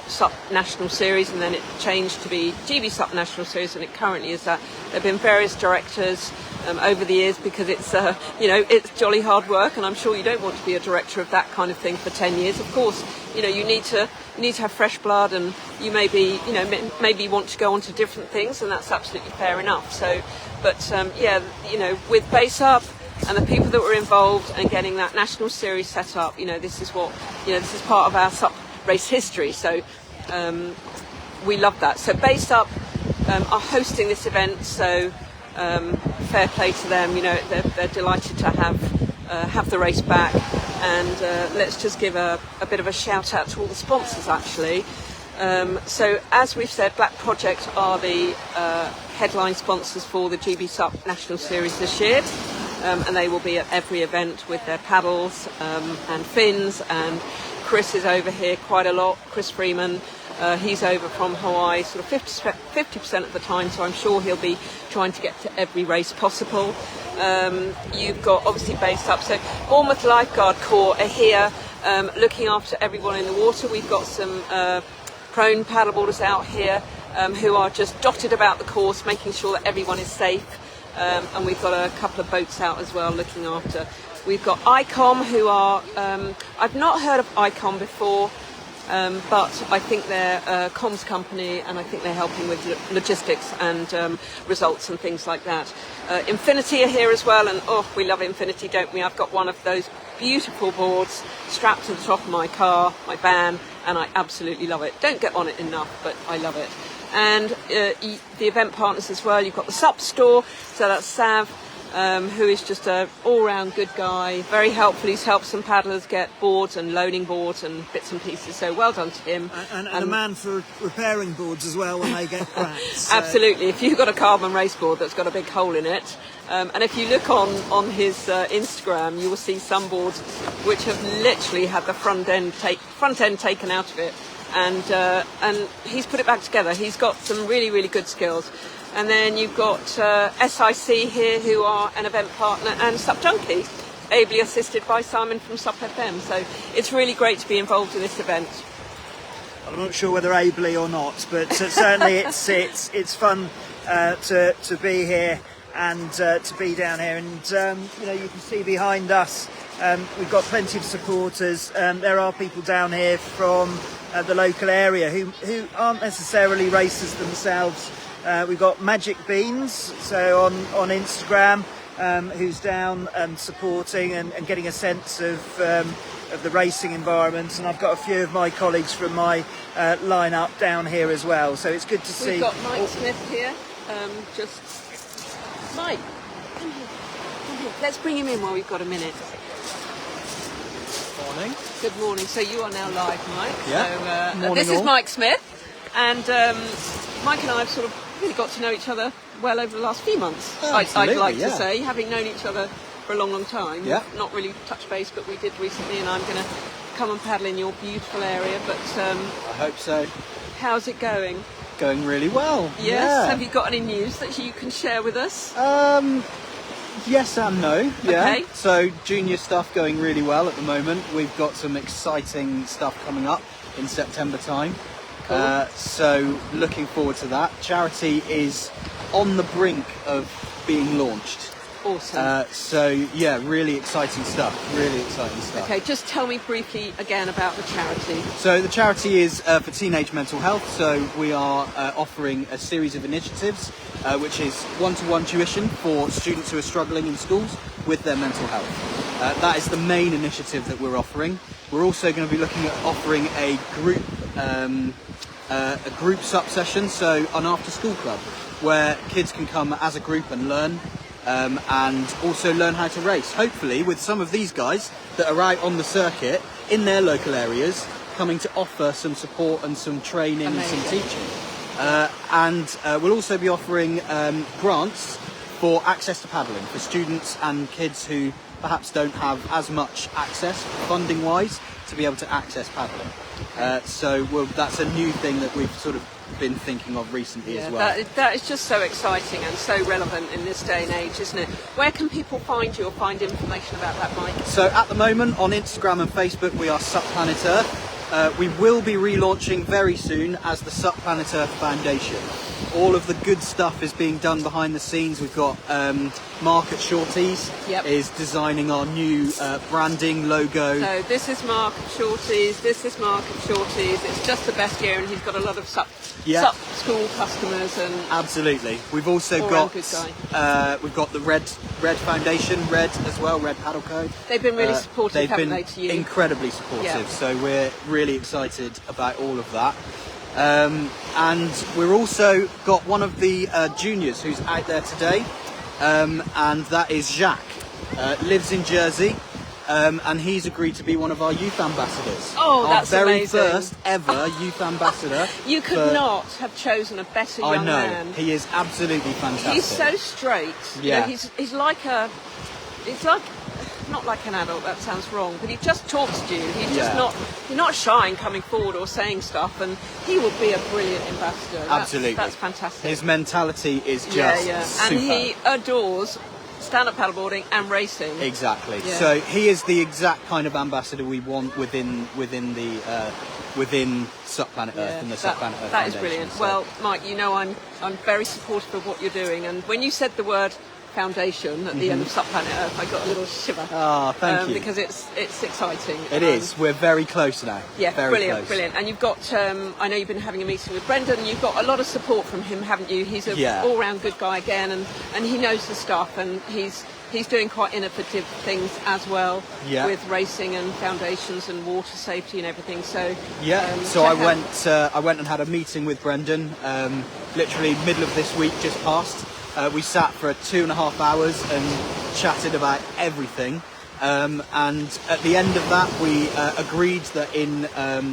SUP National Series, and then it changed to be GBSUP National Series, and it currently is that. There have been various directors over the years, because it's it's jolly hard work, and I'm sure you don't want to be a director of that kind of thing for 10 years. Of course, you need to have fresh blood, and you maybe want to go on to different things, and that's absolutely fair enough. So, but with GBSUP and the people that were involved and getting that national series set up, this is what this is part of our SUP race history, so we love that. So GBSUP are hosting this event, so fair play to them. They're delighted to have the race back, and let's just give a bit of a shout out to all the sponsors actually. So as we've said, Black Project are the headline sponsors for the GBSUP National Series this year, and they will be at every event with their paddles and fins, and Chris is over here quite a lot. Chris Freeman, he's over from Hawaii sort of 50% of the time, so I'm sure he'll be trying to get to every race possible. You've got obviously GBSUP, so Bournemouth Lifeguard Corps are here looking after everyone in the water. We've got some prone paddleboarders out here who are just dotted about the course, making sure that everyone is safe, and we've got a couple of boats out as well looking after. We've got ICOM, who are, I've not heard of ICOM before. but I think they're a comms company, and I think they're helping with logistics and results and things like that. Infinity are here as well, and we love Infinity, don't we? I've got one of those beautiful boards strapped to the top of my car, my van, and I absolutely love it. Don't get on it enough, but I love it. And the event partners as well, you've got the SUP store, so that's Sav, who is just an all-round good guy, very helpful. He's helped some paddlers get boards and loaning boards and bits and pieces, so well done to him. And a man for repairing boards as well when they get cracked. So. Absolutely. If you've got a carbon race board that's got a big hole in it, and if you look on his Instagram, you will see some boards which have literally had the front end taken out of it, and he's put it back together. He's got some really, really good skills. And then you've got SIC here, who are an event partner, and SUP Junkie, ably assisted by Simon from SUP FM. So it's really great to be involved in this event. I'm not sure whether ably or not, but certainly it's fun to be here and to be down here. And you can see behind us, we've got plenty of supporters. There are people down here from the local area who aren't necessarily racers themselves. We've got Magic Beans, so on Instagram, who's down and supporting and getting a sense of the racing environment. And I've got a few of my colleagues from my lineup down here as well. So it's good to see. We've got Mike Smith here. Mike, come here. Let's bring him in while we've got a minute. Morning. Good morning. So you are now live, Mike. Yeah. So Morning this is all. Mike Smith, and Mike and I have sort of really got to know each other well over the last few months. I'd like to say, having known each other for a long, long time. Yeah. Not really touch base, but we did recently, and I'm going to come and paddle in your beautiful area. But I hope so. how's it going? Going really well. Yes. Yeah. Have you got any news that you can share with us? Yes and no. Yeah. Okay. So junior stuff going really well at the moment. We've got some exciting stuff coming up in September time. Cool. So looking forward to that. Charity is on the brink of being launched. Awesome. So yeah, really exciting stuff. Really exciting stuff. Okay, just tell me briefly again about the charity. So the charity is for teenage mental health. So we are offering a series of initiatives, which is one-to-one tuition for students who are struggling in schools with their mental health. That is the main initiative that we're offering. We're also going to be looking at offering a group SUP session, so an after-school club, where kids can come as a group and learn. And also learn how to race, hopefully with some of these guys that are out on the circuit in their local areas, coming to offer some support and some training and some teaching. And we'll also be offering grants for access to paddling for students and kids who perhaps don't have as much access funding wise to be able to access paddling. So that's a new thing that we've sort of been thinking of recently as well. That is just so exciting and so relevant in this day and age, isn't it? Where can people find you or find information about that, Mike? So at the moment on Instagram and Facebook we are SUP Planet Earth. We will be relaunching very soon as the SUP Planet Earth Foundation. All of the good stuff is being done behind the scenes. We've got Mark at Shorties is designing our new branding logo. So this is Mark at Shorties, this is Mark at Shorties. It's just the best year, and he's got a lot of SUP school customers. And absolutely. We've also got we've got the Red Foundation, Red as well, Red Paddle Co. They've been really supportive, haven't they, to you? Incredibly supportive. So we're really excited about all of that. And we're also got one of the juniors who's out there today, and that is Jacques. Lives in Jersey, and he's agreed to be one of our youth ambassadors. Oh, that's our very amazing. First ever youth ambassador. You could not have chosen a better young man. He is absolutely fantastic. He's so straight. Yeah. You know, he's like not like an adult, that sounds wrong, but he just talks to you. He's just you're not shy in coming forward or saying stuff, and he will be a brilliant ambassador. Absolutely. That's fantastic. His mentality is just and he adores stand-up paddleboarding and racing. Exactly. Yeah. So he is the exact kind of ambassador we want within SUP Planet Earth and the SUP Planet Earth That is Foundation. brilliant. So. Well, Mike, you know I'm very supportive of what you're doing, and when you said the word foundation at the end of Sup Planet Earth. I got a little shiver. Thank you. Because it's exciting. It is. We're very close now. Yeah, very brilliant, close. brilliant. And you've got, I know you've been having a meeting with Brendan, you've got a lot of support from him, haven't you? He's a all-round good guy again, and he knows the stuff, and he's doing quite innovative things as well with racing and foundations and water safety and everything. So so I went and had a meeting with Brendan, literally middle of this week just past. We sat for 2.5 hours and chatted about everything. And at the end of that, we agreed that in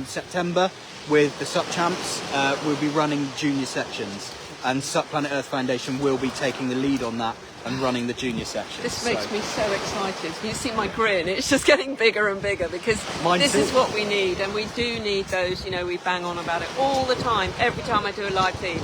September, with the SUP champs, we'll be running junior sections, and SUP Planet Earth Foundation will be taking the lead on that and running the junior sections. This makes me so excited. You see my grin, it's just getting bigger and bigger, because this is what we need, and we do need those, we bang on about it all the time, every time I do a live feed.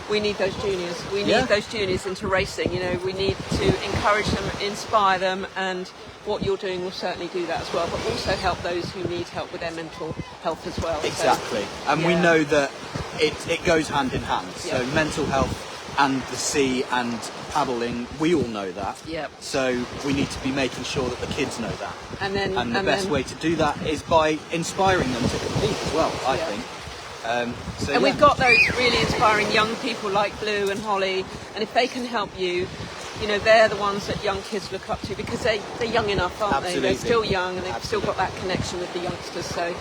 We need those juniors. We need those juniors into racing. We need to encourage them, inspire them, and what you're doing will certainly do that as well. But also help those who need help with their mental health as well. Exactly, and we know that it goes hand in hand. So mental health and the sea and paddling, we all know that. Yep. So we need to be making sure that the kids know that. And the best way to do that is by inspiring them to compete as well, I think. We've got those really inspiring young people like Blue and Holly, and if they can help you, they're the ones that young kids look up to, because they're young enough, aren't they? They're still young, and they've still got that connection with the youngsters. So,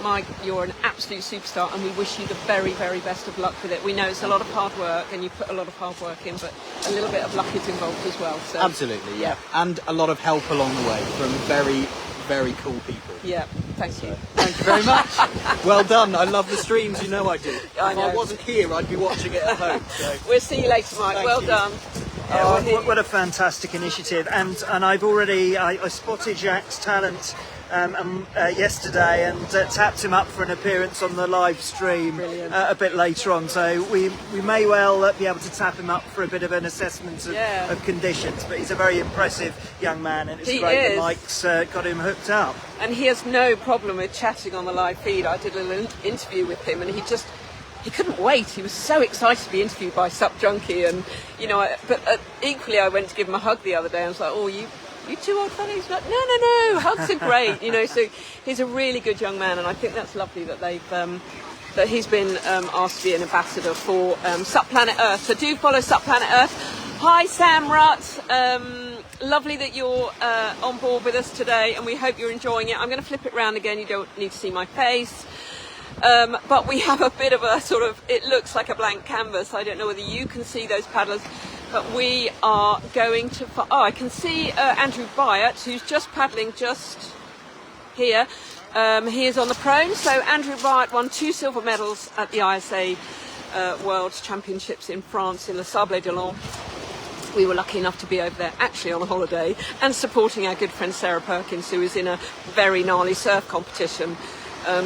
Mike, you're an absolute superstar, and we wish you the very, very best of luck with it. We know it's a lot of hard work, and you put a lot of hard work in, but a little bit of luck is involved as well. So. Absolutely, and a lot of help along the way from very, very cool people. Yeah, thank you. Thank you very much. Well done. I love the streams, I do. If I wasn't here, I'd be watching it at home. So. We'll see you later, Mike. Well done. What a fantastic initiative, and I've already I spotted Jacques' talent yesterday and tapped him up for an appearance on the live stream a bit later on, so we may well be able to tap him up for a bit of an assessment of conditions, but he's a very impressive young man, and it's great that Mike's got him hooked up. And he has no problem with chatting on the live feed. I did a little interview with him, and he couldn't wait. He was so excited to be interviewed by Sup Junkie, and but equally I went to give him a hug the other day. I was like, "Oh, you too old fella?" He's like, "No, hugs are great." So he's a really good young man, and I think that's lovely that they've that he's been asked to be an ambassador for Sup Planet Earth. So do follow Sup Planet Earth. Hi, Sam Rutt. Lovely that you're on board with us today, and we hope you're enjoying it. I'm going to flip it round again. You don't need to see my face. But we have a bit of a sort of, it looks like a blank canvas. I don't know whether you can see those paddlers, but we are going to, I can see Andrew Byatt, who's just paddling just here. He is on the prone. So Andrew Byatt won 2 silver medals at the ISA World Championships in France in Le Sable d'Olonne. We were lucky enough to be over there actually on a holiday and supporting our good friend Sarah Perkins, who is in a very gnarly surf competition.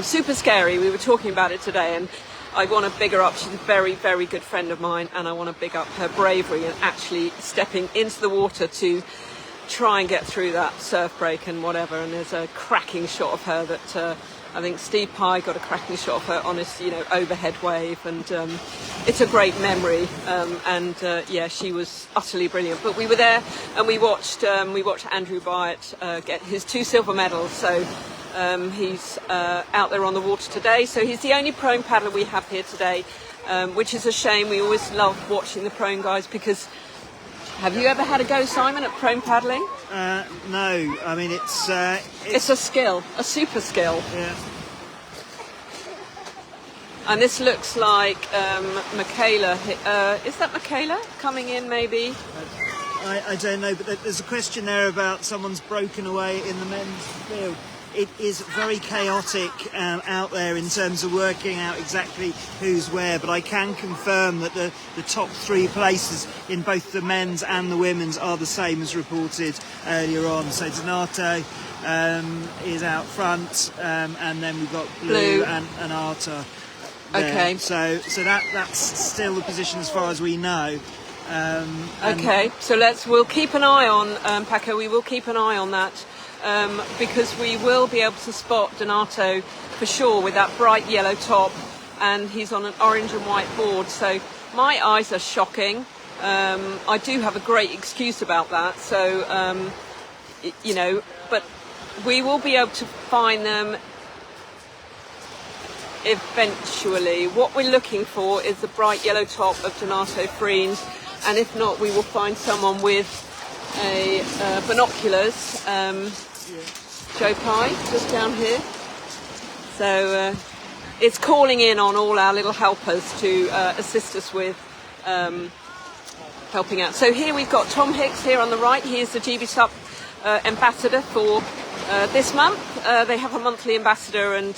Super scary. We were talking about it today, and I want to big her up. She's a very, very good friend of mine, and I want to big up her bravery and actually stepping into the water to try and get through that surf break and whatever. And there's a cracking shot of her that I think Steve Pye got a cracking shot of her on his overhead wave, and it's a great memory. She was utterly brilliant. But we were there and we watched Andrew Byatt get his 2 silver medals. So. He's out there on the water today, so he's the only prone paddler we have here today, which is a shame. We always love watching the prone guys, because have you ever had a go, Simon, at prone paddling? No, I mean it's a skill, a super skill. Yeah. And this looks like Michaela. Is that Michaela coming in maybe? I don't know, but there's a question there about someone's broken away in the men's field. It is very chaotic out there in terms of working out exactly who's where, but I can confirm that the top 3 places in both the men's and the women's are the same as reported earlier on. So Donato is out front, and then we've got Blue and Arta there. Okay. So that's still the position as far as we know. Okay, so we'll keep an eye on Paco. We will keep an eye on that. Because we will be able to spot Donato for sure with that bright yellow top, and he's on an orange and white board. So my eyes are shocking. I do have a great excuse about that, so you know, but we will be able to find them eventually. What we're looking for is the bright yellow top of Donato Friend, and if not, we will find someone with a binoculars. Joe Pye, just down here. So it's calling in on all our little helpers to assist us with helping out. So here we've got Tom Hicks here on the right. He is the GBSUP ambassador for this month. They have a monthly ambassador, and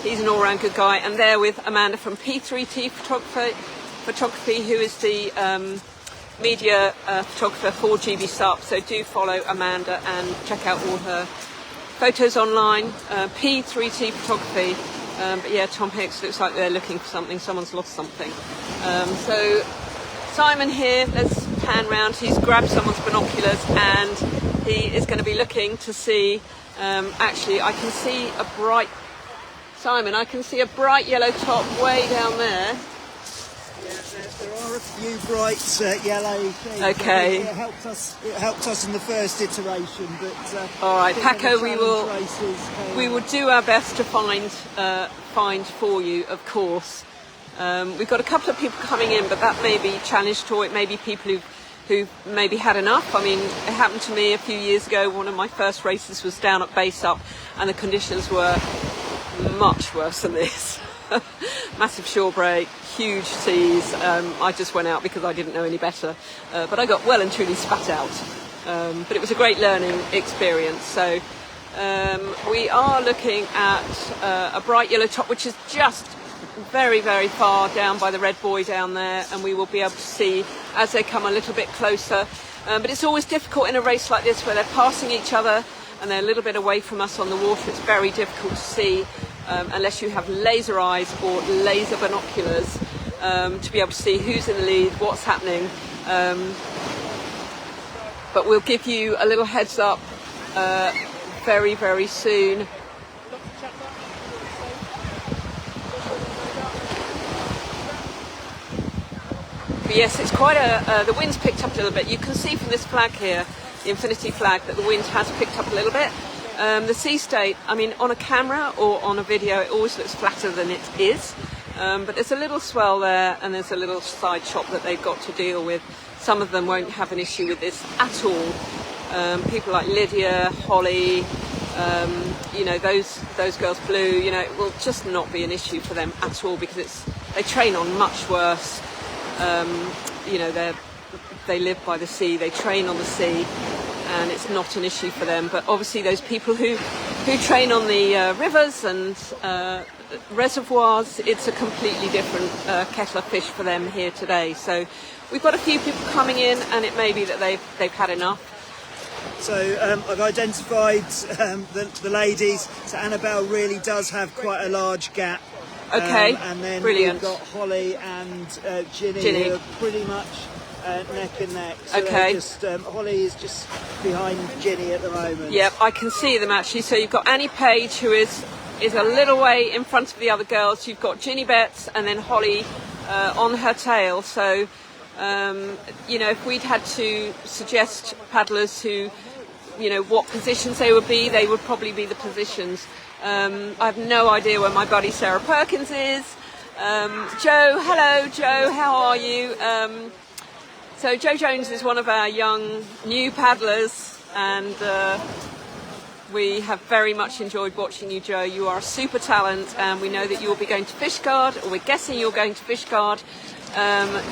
he's an all-round good guy. And there with Amanda from P3T Photography, who is the media photographer for GBSUP. So do follow Amanda and check out all her photos online. P3T Photography. But yeah, Tom Hicks, looks like they're looking for something. Someone's lost something. So Simon here, let's pan round. He's grabbed someone's binoculars and he is going to be looking to see, actually I can see a bright, Simon, I can see a bright yellow top way down there. Yeah, there are a few bright yellow things. Okay. It helped us in the first iteration, but all right, Paco, we will will do our best to find for you, of course. We've got a couple of people coming in, but that may be challenged, or it may be people who maybe had enough. I mean, it happened to me a few years ago. One of my first races was down at GBSUP, and the conditions were much worse than this. Massive shore break, huge seas. I just went out because I didn't know any better, but I got well and truly spat out. But it was a great learning experience. So we are looking at a bright yellow top, which is just very, very far down by the red buoy down there, and we will be able to see as they come a little bit closer. But it's always difficult in a race like this where they're passing each other and they're a little bit away from us on the water. It's very difficult to see unless you have laser eyes or laser binoculars to be able to see who's in the lead, what's happening. But we'll give you a little heads up very, very soon. But yes, it's quite the wind's picked up a little bit. You can see from this flag here, the infinity flag, that the wind has picked up a little bit. The sea state, I mean, on a camera or on a video, it always looks flatter than it is. But there's a little swell there, and there's a little side chop that they've got to deal with. Some of them won't have an issue with this at all. People like Lydia, Holly, you know, those girls, Blue, you know, it will just not be an issue for them at all, because they train on much worse. You know, they live by the sea, they train on the sea, and it's not an issue for them. But obviously those people who train on the rivers and reservoirs, it's a completely different kettle of fish for them here today. So we've got a few people coming in, and it may be that they've had enough. So I've identified the ladies. So Annabelle really does have quite a large gap. Okay, and then brilliant. We've got Holly and Ginny, who are pretty much neck and neck. So okay. Holly is just behind Ginny at the moment. Yep, I can see them actually. So you've got Annie Page, who is a little way in front of the other girls. You've got Ginny Betts and then Holly on her tail. So, you know, if we'd had to suggest paddlers who, you know, what positions they would probably be the positions. I have no idea where my buddy Sarah Perkins is. Joe, hello Joe, how are you? So Joe Jones is one of our young new paddlers, and we have very much enjoyed watching you, Joe. You are a super talent, and we know that you'll be going to Fishguard, or we're guessing you're going to Fishguard.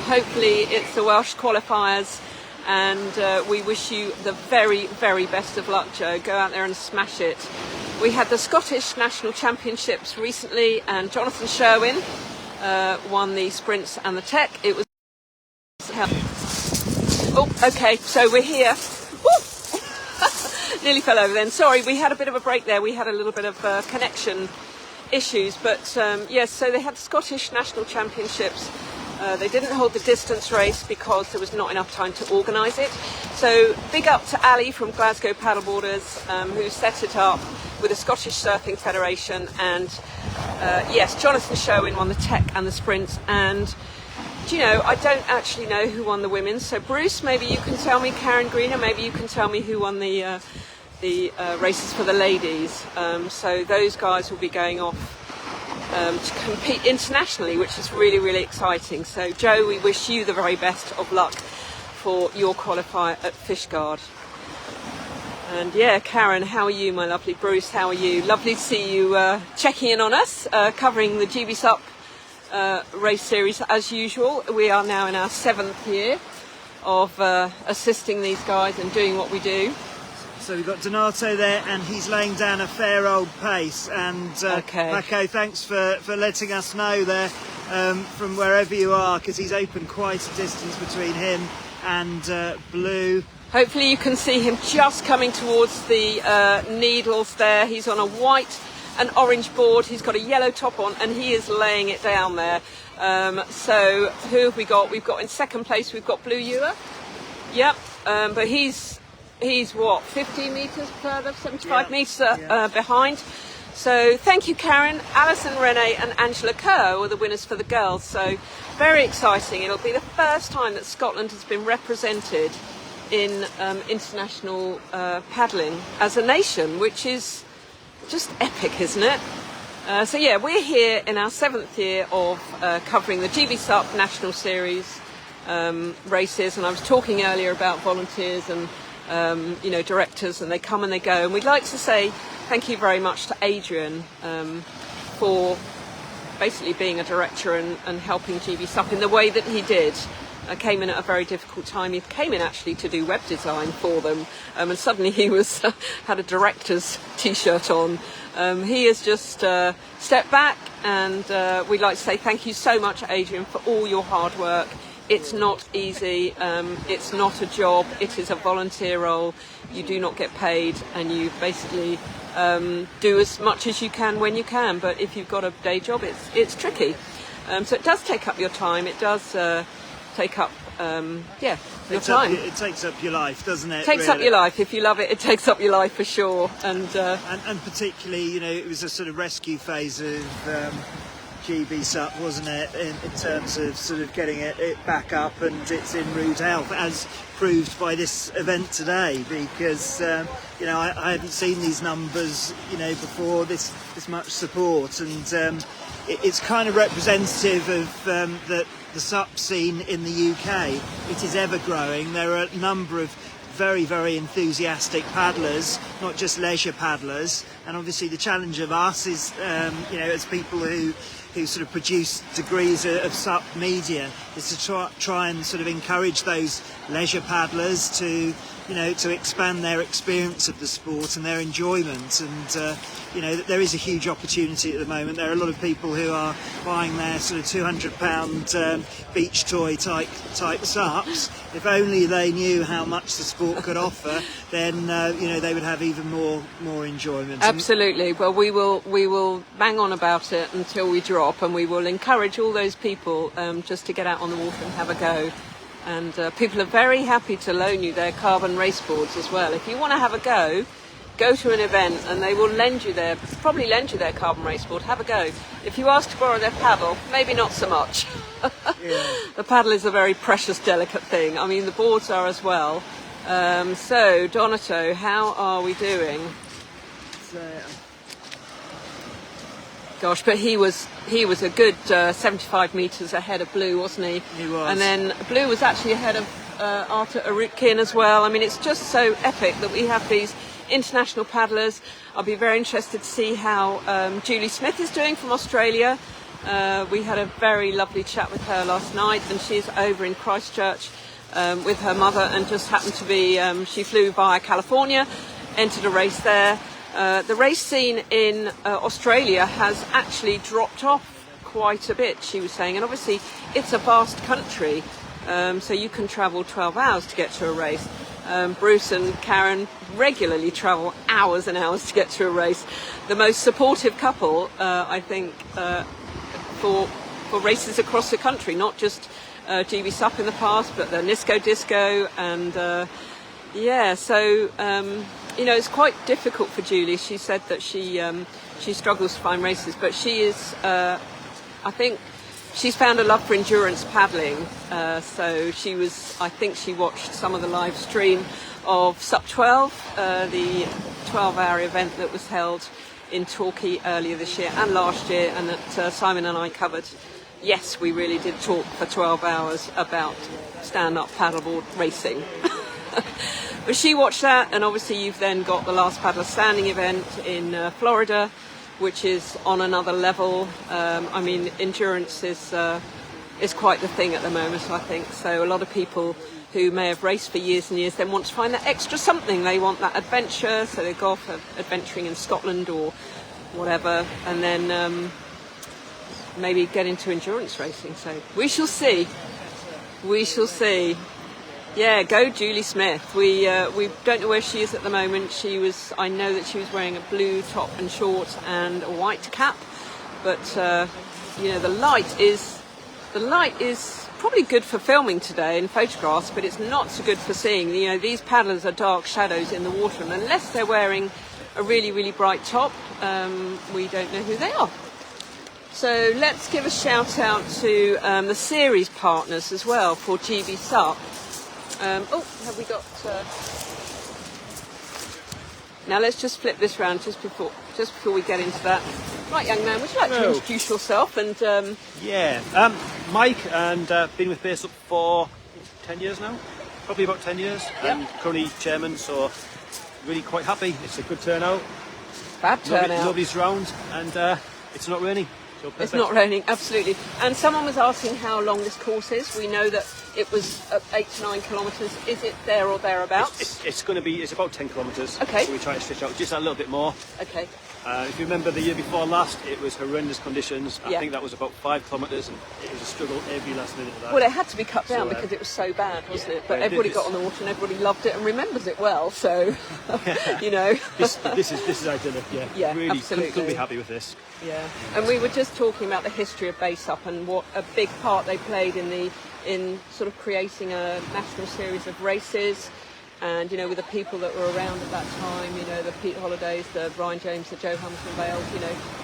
Hopefully it's the Welsh qualifiers, and we wish you the very, very best of luck, Joe. Go out there and smash it. We had the Scottish National Championships recently, and Jonathan Sherwin won the sprints and the tech. It was... Oh, okay, so we're here. Nearly fell over then. Sorry, we had a bit of a break there. We had a little bit of connection issues, but yes, so they had the Scottish National Championships. They didn't hold the distance race because there was not enough time to organise it. So big up to Ali from Glasgow Paddleboarders, who set it up with the Scottish Surfing Federation. And yes, Jonathan Sherwin won the tech and the sprints. And do you know, I don't actually know who won the women's. So Bruce, maybe you can tell me, Karen Greener, maybe you can tell me who won the races for the ladies. So those guys will be going off to compete internationally, which is really, really exciting. So Joe, we wish you the very best of luck for your qualifier at Fishguard. And yeah, Karen, how are you, my lovely? Bruce, how are you? Lovely to see you checking in on us, covering the GBSUP race series as usual. We are now in our 7th year of assisting these guys and doing what we do. So we've got Donato there, and he's laying down a fair old pace. And Paco, thanks for letting us know there from wherever you are, because he's opened quite a distance between him and Blue. Hopefully you can see him just coming towards the needles there. He's on a white and orange board. He's got a yellow top on, and he is laying it down there. So who have we got? We've got in second place, we've got Blue Ewer. Yep, but he's what, 50 metres further, 75 metres behind. So thank you, Karen. Alison Renee and Angela Kerr were the winners for the girls. So very exciting. It'll be the first time that Scotland has been represented in international paddling as a nation, which is just epic, isn't it? So yeah, we're here in our 7th year of covering the GBSUP National Series races, and I was talking earlier about volunteers and you know, directors, and they come and they go, and we'd like to say thank you very much to Adrian for basically being a director and helping GBSUP in the way that he did. Came in at a very difficult time. He came in actually to do web design for them, and suddenly he was had a director's t-shirt on. He has just stepped back, and we'd like to say thank you so much, Adrian, for all your hard work. It's not easy, it's not a job, it is a volunteer role. You do not get paid, and you basically do as much as you can when you can, but if you've got a day job, it's tricky. So it does take up your time, it does take up your time. It takes up your life, doesn't it? It takes up your life. If you love it, it takes up your life for sure. And particularly, you know, it was a sort of rescue phase of GBSUP, wasn't it, in terms of sort of getting it back up, and it's in rude health, as proved by this event today, because you know, I hadn't seen these numbers, you know, before, this much support, and it's kind of representative of the SUP scene in the UK. It is ever growing. There are a number of very, very enthusiastic paddlers, not just leisure paddlers, and obviously the challenge of us is, you know, as people who sort of produce degrees of SUP media, is to try and sort of encourage those leisure paddlers to, you know, to expand their experience of the sport and their enjoyment. And you know, there is a huge opportunity at the moment. There are a lot of people who are buying their sort of £200 beach toy type SUPs. If only they knew how much the sport could offer, then you know, they would have even more enjoyment. Absolutely. Well, we will bang on about it until we drop, and we will encourage all those people just to get out on the water and have a go. And people are very happy to loan you their carbon race boards as well. If you want to have a go to an event, and they will probably lend you their carbon race board. Have a go. If you ask to borrow their paddle, maybe not so much. Yeah. The paddle is a very precious, delicate thing. I mean, the boards are as well. So, Donato, how are we doing? Gosh, but he was a good 75 metres ahead of Blue, wasn't he? He was. And then Blue was actually ahead of Arthur Arutkin as well. I mean, it's just so epic that we have these international paddlers. I'll be very interested to see how Julie Smith is doing from Australia. We had a very lovely chat with her last night, and she's over in Christchurch with her mother, and just happened to be, she flew via California, entered a race there. The race scene in Australia has actually dropped off quite a bit, she was saying, and obviously it's a vast country, so you can travel 12 hours to get to a race. Bruce and Karen regularly travel hours and hours to get to a race. The most supportive couple, I think, for races across the country, not just GBSUP in the past, but the Nisco Disco, and so you know, it's quite difficult for Julie. She said that she struggles to find races, but she is, I think, she's found a love for endurance paddling. So I think she watched some of the live stream of SUP 12, the 12-hour event that was held in Torquay earlier this year and last year, and that Simon and I covered. Yes, we really did talk for 12 hours about stand-up paddleboard racing. But she watched that, and obviously you've then got the Last Paddler Standing event in Florida, which is on another level. I mean, endurance is quite the thing at the moment, I think. So a lot of people who may have raced for years and years then want to find that extra something. They want that adventure, so they go off adventuring in Scotland or whatever, and then maybe get into endurance racing. So we shall see. We shall see. Yeah, go Julie Smith. We don't know where she is at the moment. I know that she was wearing a blue top and shorts and a white cap, but the light is probably good for filming today in photographs, but it's not so good for seeing. These paddlers are dark shadows in the water, and unless they're wearing a really, really bright top, we don't know who they are. So let's give a shout out to the series partners as well for GBSUP. Have we got... Now let's just flip this round just before we get into that. Right, young man, would you like to introduce yourself? And Mike, and been with BSUP for 10 years now, probably about 10 years, and currently chairman, so really quite happy. It's a good turnout. Fab turnout. Nobody's round, and it's not raining. So it's not raining, absolutely. And someone was asking how long this course is. We know that it was 8 to 9 kilometres. Is it there or thereabouts? It's about 10 kilometres. Okay. So we try to stretch out just a little bit more. Okay. If you remember the year before last, it was horrendous conditions. Yeah. I think that was about 5 kilometres, and it was a struggle every last minute of that. Well, it had to be cut down because it was so bad, wasn't it? But everybody got on the water and everybody loved it and remembers it well. So, This is idyllic. Yeah, really absolutely. couldn't be happy with this. Yeah, and we were just talking about the history of BSUP and what a big part they played in sort of creating a national series of races. And with the people that were around at that time, the Pete Holidays, the Brian James, the Joe Hamilton Bales,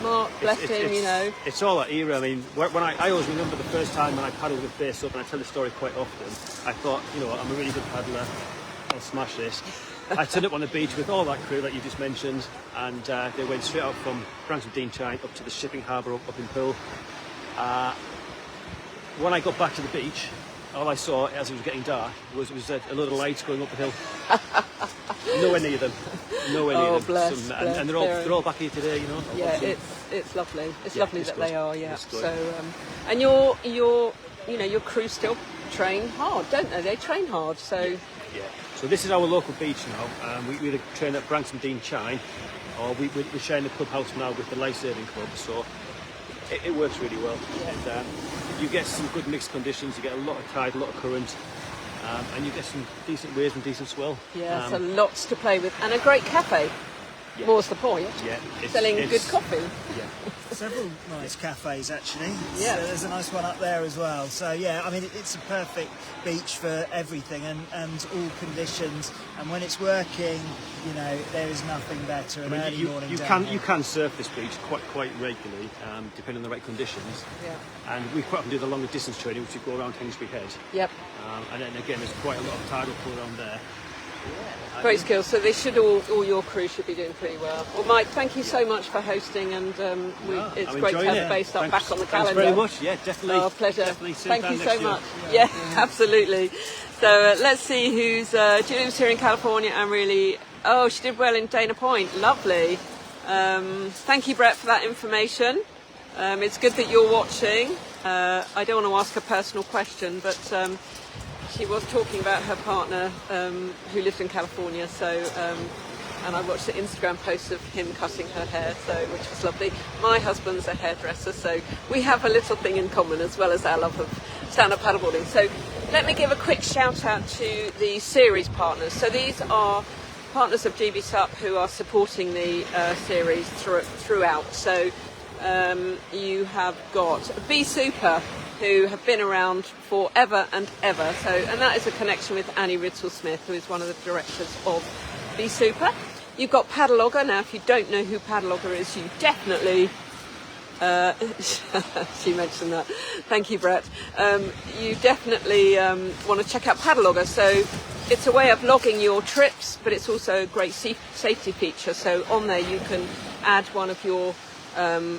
Mark, bless him, It's all that era. I mean, when I always remember the first time when I paddled with BSUP, and I tell the story quite often, I thought, I'm a really good paddler, I'll smash this. I turned up on the beach with all that crew that you just mentioned, and they went straight out from Branksome Dean Chine up to the shipping harbour up in Poole. When I got back to the beach, all I saw as it was getting dark was a load of lights going up the hill. Nowhere near them. Nowhere near them. Bless. And they're all back here today, Yeah, it's lovely. It's lovely that good. they are. Yeah. It's good. So, and your crew still train hard, don't they? They train hard. So. Yeah. So this is our local beach now. We either train at Branksome Dean Chine, or we're sharing the clubhouse now with the Life Saving Club. So it works really well. Yeah. And, you get some good mixed conditions, you get a lot of tide, a lot of current, and you get some decent waves and decent swell. Yeah, so lots to play with. And a great cafe, more's the point. Yeah, Selling good coffee. Yeah. Several nice cafes actually. Yeah. So there's a nice one up there as well. So yeah, I mean it's a perfect beach for everything and all conditions. And when it's working, there is nothing better. You can surf this beach quite regularly, depending on the right conditions. Yeah. And we quite often do the longer distance training, which we go around Kingsbury Head. Yep. And then again, there's quite a lot of tidal pull around there. Great skills. So they should all your crew should be doing pretty well. Well, Mike, thank you so much for hosting, and it's great to have BSUP back on the calendar. Thanks very much. Yeah, definitely. Oh, pleasure. Definitely. Thank you so much. Yeah, absolutely. So let's see who's Julie's here in California, and really, she did well in Dana Point. Lovely. Thank you, Brett, for that information. It's good that you're watching. I don't want to ask a personal question, but she was talking about her partner who lives in California, and I watched the Instagram post of him cutting her hair, which was lovely. My husband's a hairdresser, so we have a little thing in common as well as our love of stand-up paddleboarding. So let me give a quick shout out to the series partners. So these are partners of GBSUP who are supporting the series throughout. So you have got GBSUP, who have been around forever and ever. And that is a connection with Annie Ridsell-Smith, who is one of the directors of GBSUP. You've got Paddlogger. Now, if you don't know who Paddlogger is, you definitely She mentioned that. Thank you, Brett. You definitely want to check out Paddlogger. So it's a way of logging your trips, but it's also a great safety feature. So on there you can add one of your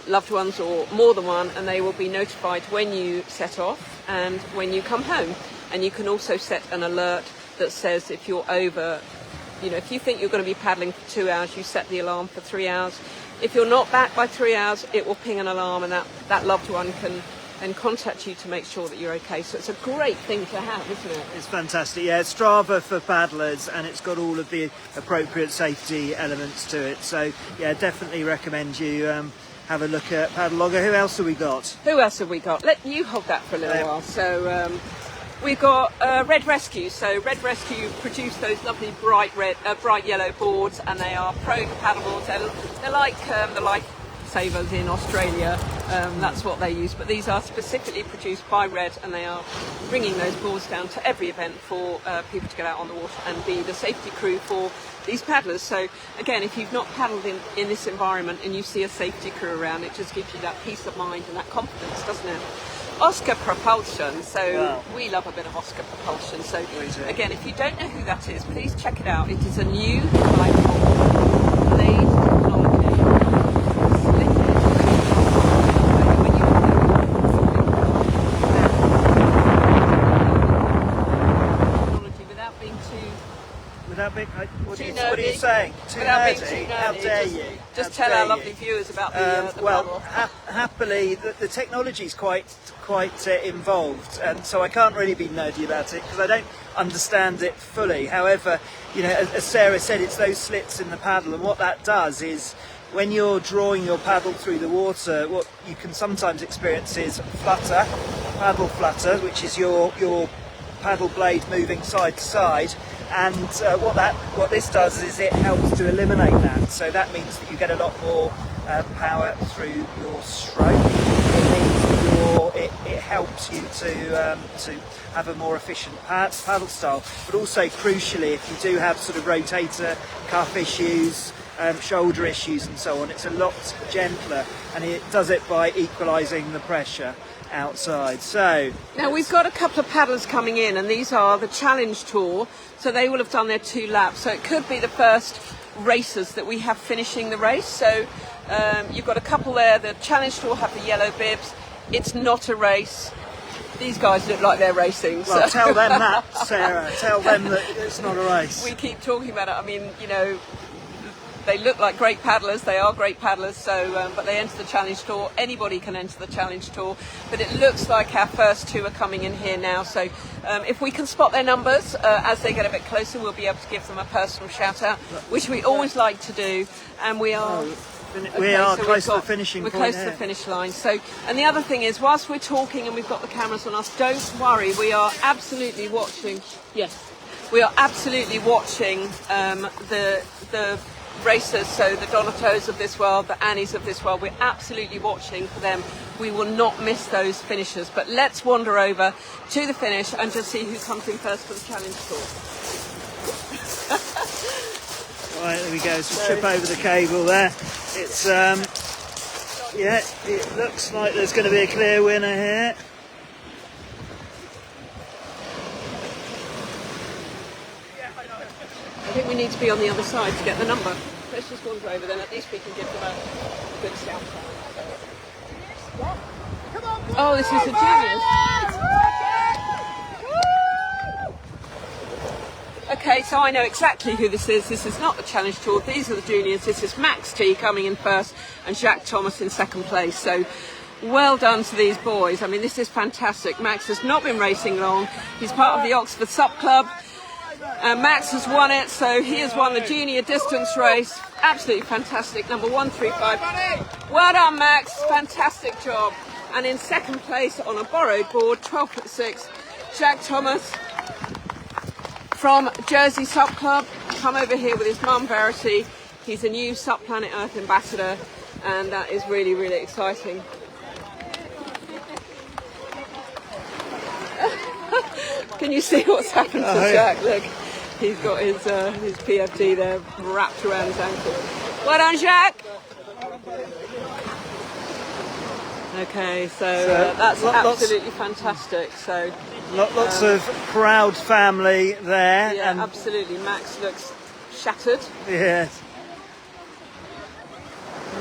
loved ones or more than one, and they will be notified when you set off and when you come home. And you can also set an alert that says if you're over, if you think you're going to be paddling for 2 hours, you set the alarm for 3 hours. If you're not back by 3 hours, it will ping an alarm, and that loved one can then contact you to make sure that you're okay. So it's a great thing to have, isn't it? It's fantastic. Yeah, it's Strava for paddlers, and it's got all of the appropriate safety elements to it. So yeah, definitely recommend you have a look at Paddlogger. Who else have we got? Who else have we got? Let you hold that for a little while. So we've got Red Rescue. So Red Rescue produce those lovely bright yellow boards, and they are pro paddleboards. They're like the lifesavers in Australia. That's what they use. But these are specifically produced by Red, and they are bringing those boards down to every event for people to get out on the water and be the safety crew for these paddlers. So again, if you've not paddled in this environment and you see a safety crew around, it just gives you that peace of mind and that confidence, doesn't it? Oscar Propulsion, so we love a bit of Oscar Propulsion. So again, if you don't know who that is, please check it out. It is a new type of blade technology. What are you saying? Too nerdy? How dare you? Just tell our lovely viewers about the well, happily, the technology is quite involved, and so I can't really be nerdy about it because I don't understand it fully. However, as Sarah said, it's those slits in the paddle, and what that does is when you're drawing your paddle through the water, what you can sometimes experience is paddle flutter, which is your paddle blade moving side to side. And what this does is it helps to eliminate that. So that means that you get a lot more power through your stroke. It means that it helps you to have a more efficient paddle style. But also crucially, if you do have sort of rotator cuff issues, shoulder issues and so on, it's a lot gentler, and it does it by equalising the pressure outside. So now we've got a couple of paddlers coming in, and these are the Challenge Tour, so they will have done their 2 laps, so it could be the first racers that we have finishing the race. So you've got a couple there. The Challenge Tour have the yellow bibs. It's not a race. These guys look like they're racing. Well, so. Tell them that, Sarah. Tell them that it's not a race. We keep talking about it. I mean, they look like great paddlers. They are great paddlers. So, but they enter the Challenge Tour. Anybody can enter the Challenge Tour. But it looks like our first 2 are coming in here now. So, if we can spot their numbers as they get a bit closer, we'll be able to give them a personal shout out, which we always like to do. And we are. We are close to the finishing point. We're close to the finish line. So, and the other thing is, whilst we're talking and we've got the cameras on us, don't worry. We are absolutely watching. Yes, we are absolutely watching the racers. So the Donatos of this world, the Annies of this world. We're absolutely watching for them. We will not miss those finishers. But let's wander over to the finish and just see who comes in first for the Challenge Tour. Right, there we go. So trip over the cable there. It's it looks like there's going to be a clear winner here. I think we need to be on the other side to get the number. Let's just wander over, then at least we can give them a good shout. Oh, this is the juniors. Okay, so I know exactly who this is. This is not the Challenge Tour. These are the juniors. This is Max T coming in first and Jacques Thomas in second place. So well done to these boys. I mean, this is fantastic. Max has not been racing long. He's part of the Oxford SUP Club. Max has won it, so he has won the junior distance race. Absolutely fantastic. Number 135. Well done, Max. Fantastic job. And in second place on a borrowed board, 12'6", Jacques Thomas from Jersey SUP Club. Come over here with his mum, Verity. He's a new SUP Planet Earth ambassador, and that is really, really exciting. Can you see what's happened to Jacques? Look, he's got his PFD there wrapped around his ankle. Well done, Jacques. Okay, so that's lots absolutely fantastic. So lots of proud family there. yeah, and absolutely. Max looks shattered. yes.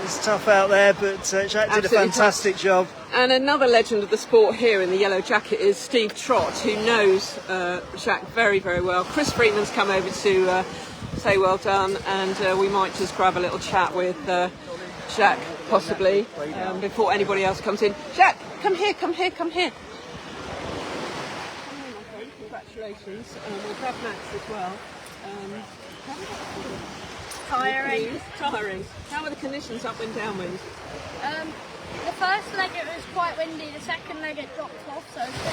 It's tough out there, but Jack did a Absolutely fantastic job. And another legend of the sport here in the yellow jacket is Steve Trott, who knows Jacques very, very well. Chris Freeman's come over to say well done, and we might just grab a little chat with Jacques, possibly, before anybody else comes in. Jacques, come here, come here, come here. Congratulations. We'll grab Max as well. Tiring. Tiring. How are the conditions, upwind, downwind? The first leg it was quite windy, the second leg it dropped off, so it's a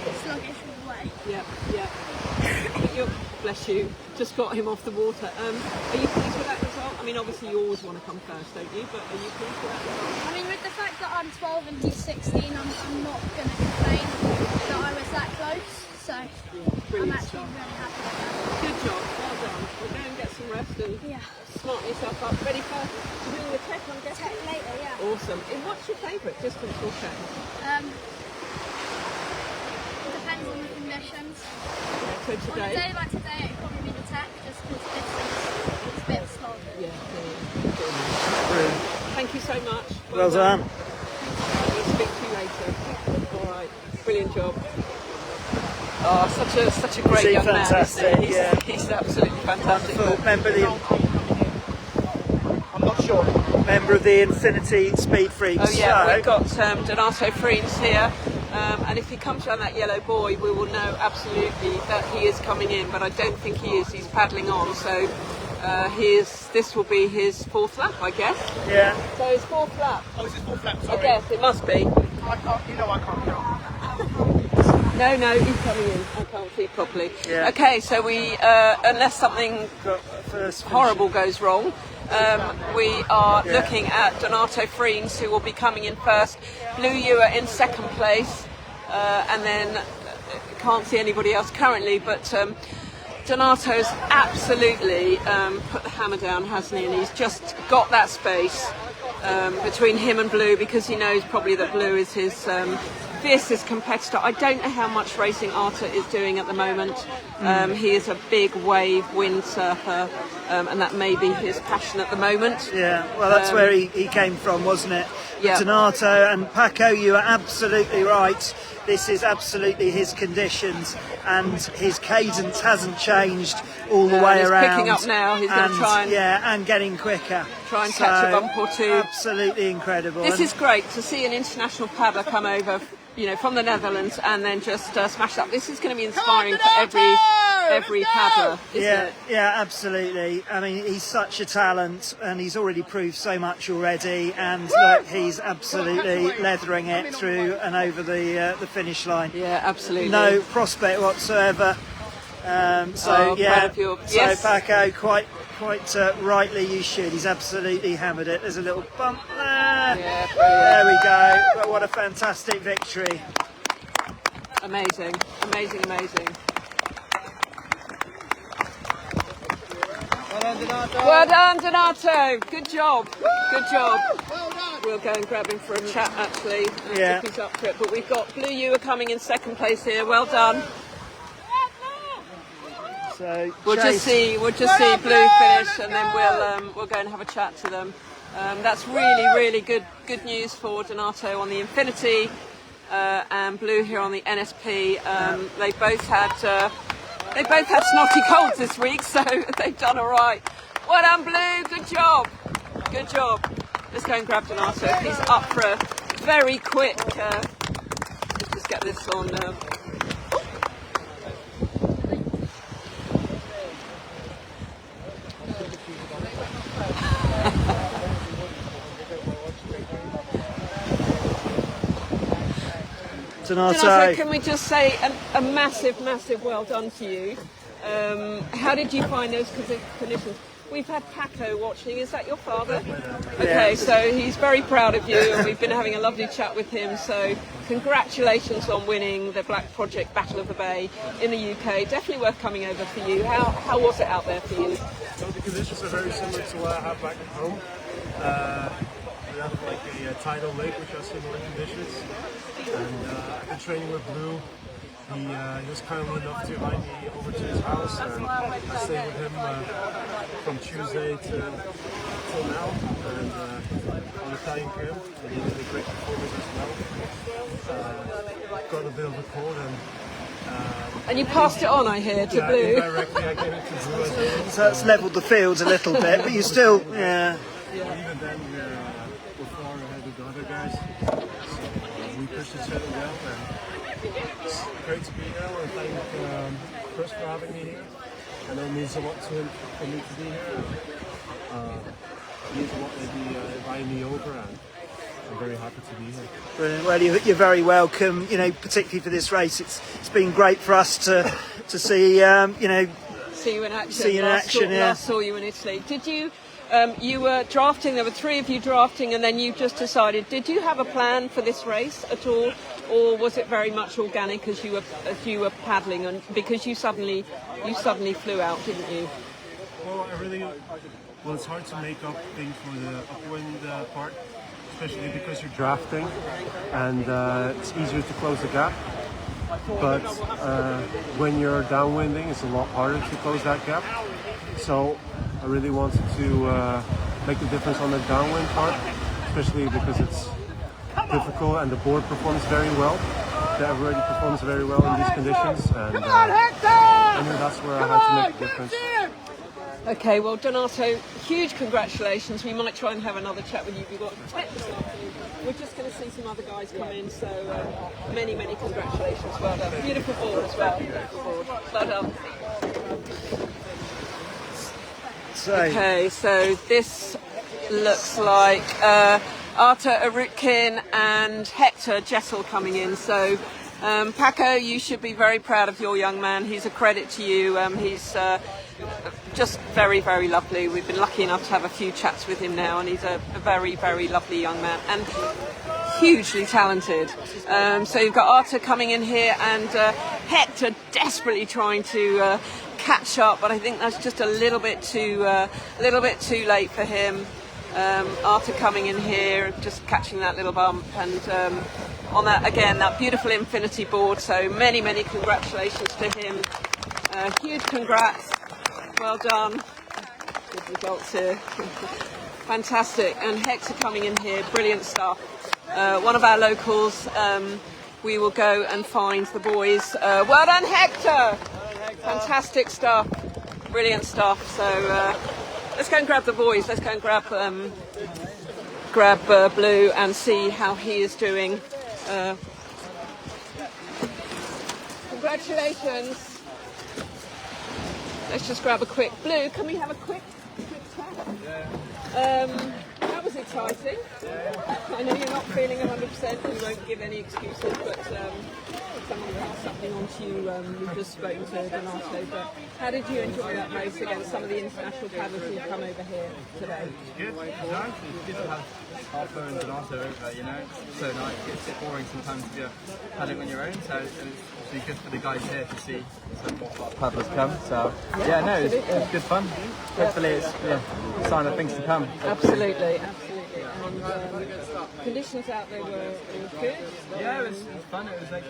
bit sluggish all the way. Yeah. Bless you. Just got him off the water. Are you pleased with that result? I mean, obviously you always want to come first, don't you? But are you pleased with that result? I mean, with the fact that I'm 12 and he's 16, I'm not going to complain that I was that close, so I'm actually really happy with that. Good job. Well done. We'll go and get some rest and smarten yourself up. Ready for doing the tech, I'm guessing? Tech later, yeah. Awesome. And what's your favourite distance or tech? It depends on the conditions. So On a today? day like today, it'd probably be the tech, just because it's a bit slow. Yeah. Brilliant. Thank you so much. Well done. We'll speak to you later. All right. Brilliant job. Oh, such a great He's young man. fantastic, Isn't he? yeah. He's absolutely fantastic. Wonderful. I'm not sure. Member of the Infinity Speed Freaks. Oh yeah, So, we've got Donato Freens here, and if he comes around that yellow buoy, we will know absolutely that he is coming in. But I don't think he is. He's paddling on, so this will be his fourth lap, I guess. yeah. So his fourth lap. Oh, is it full flap? I Sorry. guess it must be. I can't count. No, he's coming in. I can't see properly. Yeah. Okay, so we, unless something Got first horrible goes wrong, we are looking at Donato Freens, who will be coming in first. Blue Ewer in second place, and then can't see anybody else currently, but Donato's absolutely put the hammer down, hasn't he? And he's just got that space between him and Blue, because he knows probably that Blue is his fiercest competitor. I don't know how much racing Arta is doing at the moment. He is a big wave windsurfer, and that may be his passion at the moment. Yeah, well, that's where he came from, wasn't it? Yeah. Donato and Paco, you are absolutely right. This is absolutely his conditions, and his cadence hasn't changed all the way he's around. picking up now. He's going to try and and getting quicker. try and catch a bump or two. Absolutely incredible. This is great to see an international paddler come over, from the Netherlands, and then just smash it up. This is going to be inspiring for every paddler, isn't it? Yeah, absolutely. I mean, he's such a talent, and he's already proved so much already. And look, he's absolutely leathering it through and over the finish line. Yeah, absolutely. No prospect whatsoever. Proud of you. Yes. So Paco, quite rightly you should. He's absolutely hammered it. There's a little bump there. Yeah, brilliant. There we go. But what a fantastic victory. Amazing. Well done, Donato. Good job. We'll go and grab him for a chat, actually, if he's up for it. But we've got Blue Ewer coming in second place here. Well done. So We'll just see Blue finish, and then we'll go and have a chat to them. That's really good news for Donato on the Infinity, and Blue here on the NSP. They both had snotty colds this week, so they've done all right. Well done, Blue. Good job. Let's go and grab Donato. He's up for a very quick. Let's just get this on. Donato, can we just say a massive well done to you. How did you find those conditions? We've had Paco watching. Is that your father? Okay, so he's very proud of you, and we've been having a lovely chat with him. So congratulations on winning the Black Project Battle of the Bay in the UK. Definitely worth coming over for you. How was it out there for you? So the conditions are very similar to what I have back at home. started off like a tidal lake, which are similar conditions. And I've been training with Blue. He was kind enough to invite me over to his house, and I stayed with him from Tuesday till now. And on the Italian camp, and he did a great performance as well. Got a bit of a cold, and you passed it on, I hear, to Blue. Indirectly, I gave it to Blue as well. So that's levelled the fields a little bit, but you still, yeah. Even then, we're far ahead of the other guys. So we pushed each other well, and it's great to be here. I want to thank Chris for having me here. I know it means a lot to him for me to be here. It means a lot that he invited me over, and I'm very happy to be here. Brilliant. Well, you're very welcome. You know, particularly for this race, it's been great for us to see. You know, see you in action. See you in action. Last saw you in Italy. Did you? You were drafting. There were 3 of you drafting, and then you just decided. Did you have a plan for this race at all, or was it very much organic as you were paddling, and because you suddenly flew out, didn't you? Well, it's hard to make up things for the upwind part, especially because you're drafting, and it's easier to close the gap. But when you're downwinding, it's a lot harder to close that gap. So I really wanted to make the difference on the downwind part, especially because it's difficult and the board performs very well. The everybody performs very well in these conditions, and I knew that's where I had to make a difference. Okay, well, Donato, huge congratulations. We might try and have another chat with you. We're just going to see some other guys come in, so many congratulations. Well done. Beautiful board as well. Beautiful board. Well done. Okay, so this looks like Arta Arutkin and Hector Jessel coming in. So Paco, you should be very proud of your young man. He's a credit to you. He's just very lovely. We've been lucky enough to have a few chats with him now, and he's a very lovely young man and hugely talented. So you've got Arta coming in here, and Hector desperately trying to catch up, but I think that's just a little bit too late for him. Arta coming in here, just catching that little bump, and on that again, that beautiful infinity board. So many congratulations to him. Huge congrats. Well done. Good results here. Fantastic. And Hector coming in here, brilliant stuff. One of our locals. We will go and find the boys. Well done, Hector. Fantastic stuff. Brilliant stuff. So let's go and grab the boys. Let's go and grab Blue and see how he is doing. Congratulations. Let's just grab a quick Blue. Can we have a quick chat? That was exciting. I know you're not feeling 100% and you won't give any excuses, but somebody passed something on to you. You've just spoken to Donato, but how did you enjoy that race against some of the international paddlers who've come over here today? Good. No, it's good to have Harper and Donato over, you know. It's so nice. It's a bit boring sometimes if you're paddling on your own, so it's actually good for the guys here to see some more paddlers come. So yeah, no, it was good fun. Hopefully it's a sign of things to come. Absolutely. And conditions out there were good. Yeah, it was fun. It was like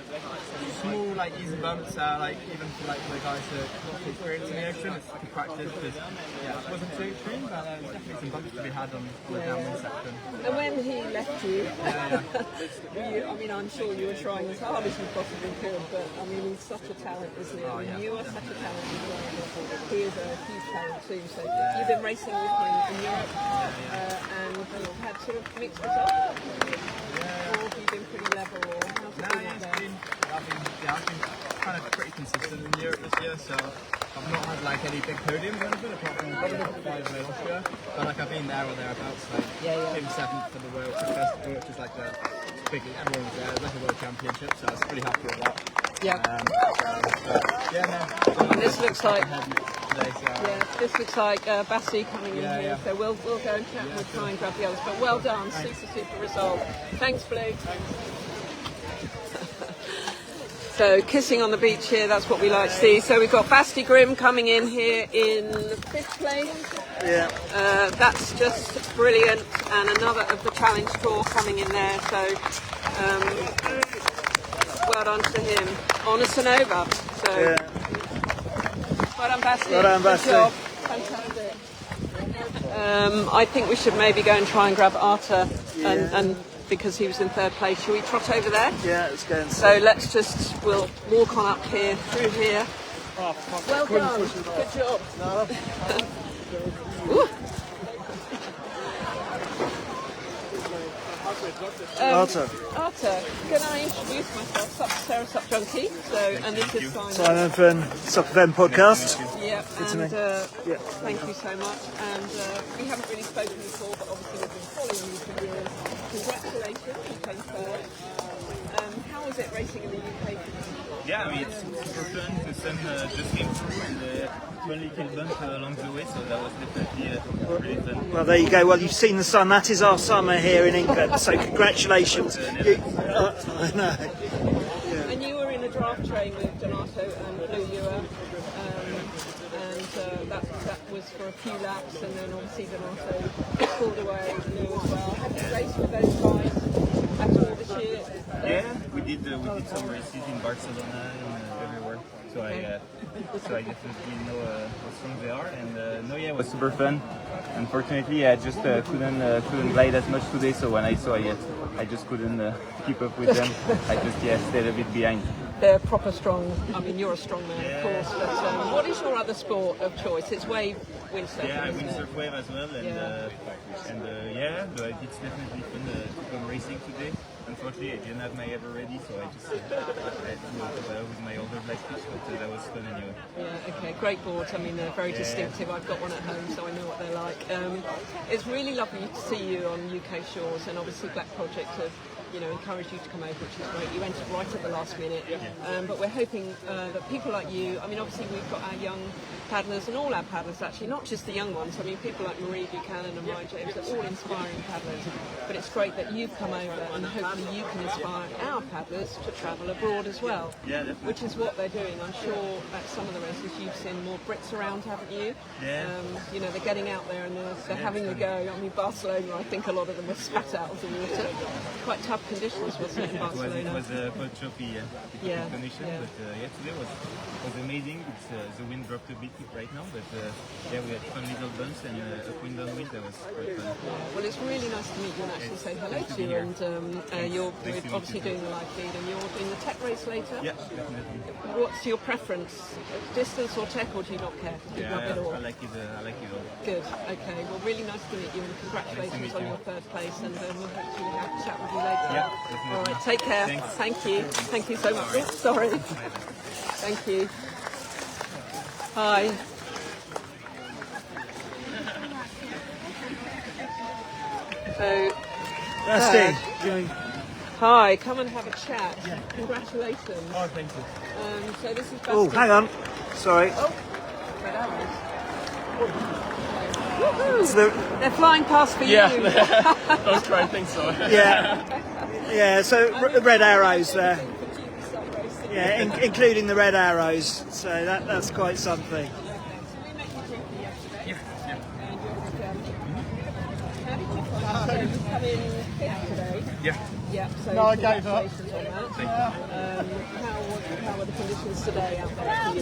small, easy bumps. Even for the guys who are not experienced in the ocean, it's good practice because it wasn't too extreme, but there was definitely some bumps to be had on the downwind section. And when he left you, I'm sure you were trying as hard as you possibly could, but he's such a talent, isn't he? You are such a talent as well. He is a huge talent too. So you've been racing with him in Europe, and you've had sort of mixed results. Or have you been pretty level, or how's it been out there? I've been kind of pretty consistent in Europe this year, so I've not had any big podiums or anything apart from the 5 in Austria, but I've been there or thereabouts. Came 7th for the World Festival, which is a big, everyone's there, it's a world championship, so I was pretty happy with that. This looks like this looks like Bassi coming in here. So we'll go and chat and we'll try and grab the others. But well done, super result. Thanks, Blue. So kissing on the beach here, that's what we like to see. So we've got Basti Grimm coming in here in 5th place. Yeah. That's just brilliant. And another of the challenge tour coming in there. So well done to him. Honest and over. So well done, Basti. Well done, Basti. Good job. Fantastic. I think we should maybe go and try and grab Arta and because he was in 3rd place. Shall we trot over there? Yeah, let's go and see. So we'll walk on up here, through here. Well done. Good job. Ooh. Arta. Arta, can I introduce myself? Sarah Sup Junkie. So, and this is Simon. Simon from Sup FM podcast. Yeah, Good to and meet. thank you so much. And we haven't really spoken before, but obviously we've been following you for years. Congratulations, you came third. How was it racing in the UK? Yeah, I mean, it's super fun. The sun just came through and one little bump along the way, so that was definitely really fun. Well, there you go. Well, you've seen the sun. That is our summer here in England. So congratulations. I know. And you were in a draft train with Donato and Blue Ewer, and that was for a few laps, and then obviously Donato pulled away Blue as well. Have you raced with those guys at all this year? Yeah, we did some races in Barcelona and everywhere. So I definitely know how strong they are, and it was super fun. Unfortunately, I just couldn't glide as much today. So when I saw it, I just couldn't keep up with them. I just stayed a bit behind. They're proper strong. I mean, you're a strong man, of course. But what is your other sport of choice? It's wave windsurfing. Yeah, I windsurf wave as well, and but it's definitely fun to come racing today. Unfortunately, I didn't have my ever ready, so I just had to go with my older black fish, but that was fun anyway. Yeah, okay, great boards. I mean, they're very distinctive. I've got one at home, so I know what they're like. It's really lovely to see you on UK shores, and obviously Black Project have encouraged you to come over, which is great. You entered right at the last minute, but we're hoping that people like you, I mean, obviously we've got our young paddlers and all our paddlers actually, not just the young ones. I mean, people like Marie Buchanan and Ryan James are all inspiring paddlers, but it's great that you've come over and hopefully you can inspire our paddlers to travel abroad as well, which is what they're doing. I'm sure at some of the races you've seen more Brits around, haven't you? Yeah. They're getting out there and they're having a go. I mean, Barcelona, I think a lot of them were spat out of the water. Quite tough conditions, wasn't it, in Barcelona? It was quite choppy condition, but today was amazing. The wind dropped a bit right now, but we had fun little bumps and upwind downwind. That was quite fun. Well, it's really nice to meet you and actually say hello to you. And you're obviously doing the live feed, and you're doing the tech race later. Yeah, definitely. What's your preference, distance or tech, or do you not care? Do you love it all? I like it all. Good. Okay. Well, really nice to meet you, and congratulations on your 3rd place. And we'll hopefully have a chat with you later. Yeah, definitely. All right. Take care. Thanks. Thank you. Thank you so much. Oh, sorry. Thank you. Hi. So, Basti. hi, come and have a chat. Yeah. Congratulations. Oh, thank you. So this is Basti. Oh, hang on. Sorry. Red arrows. It's the- They're flying past for you. I was trying to think so. yeah. So red arrows there. Yeah, including the red arrows. So that's quite something. So you come in 5th today? Yeah. Yeah, so No, I gave up. congratulations on that. How are the conditions today out there for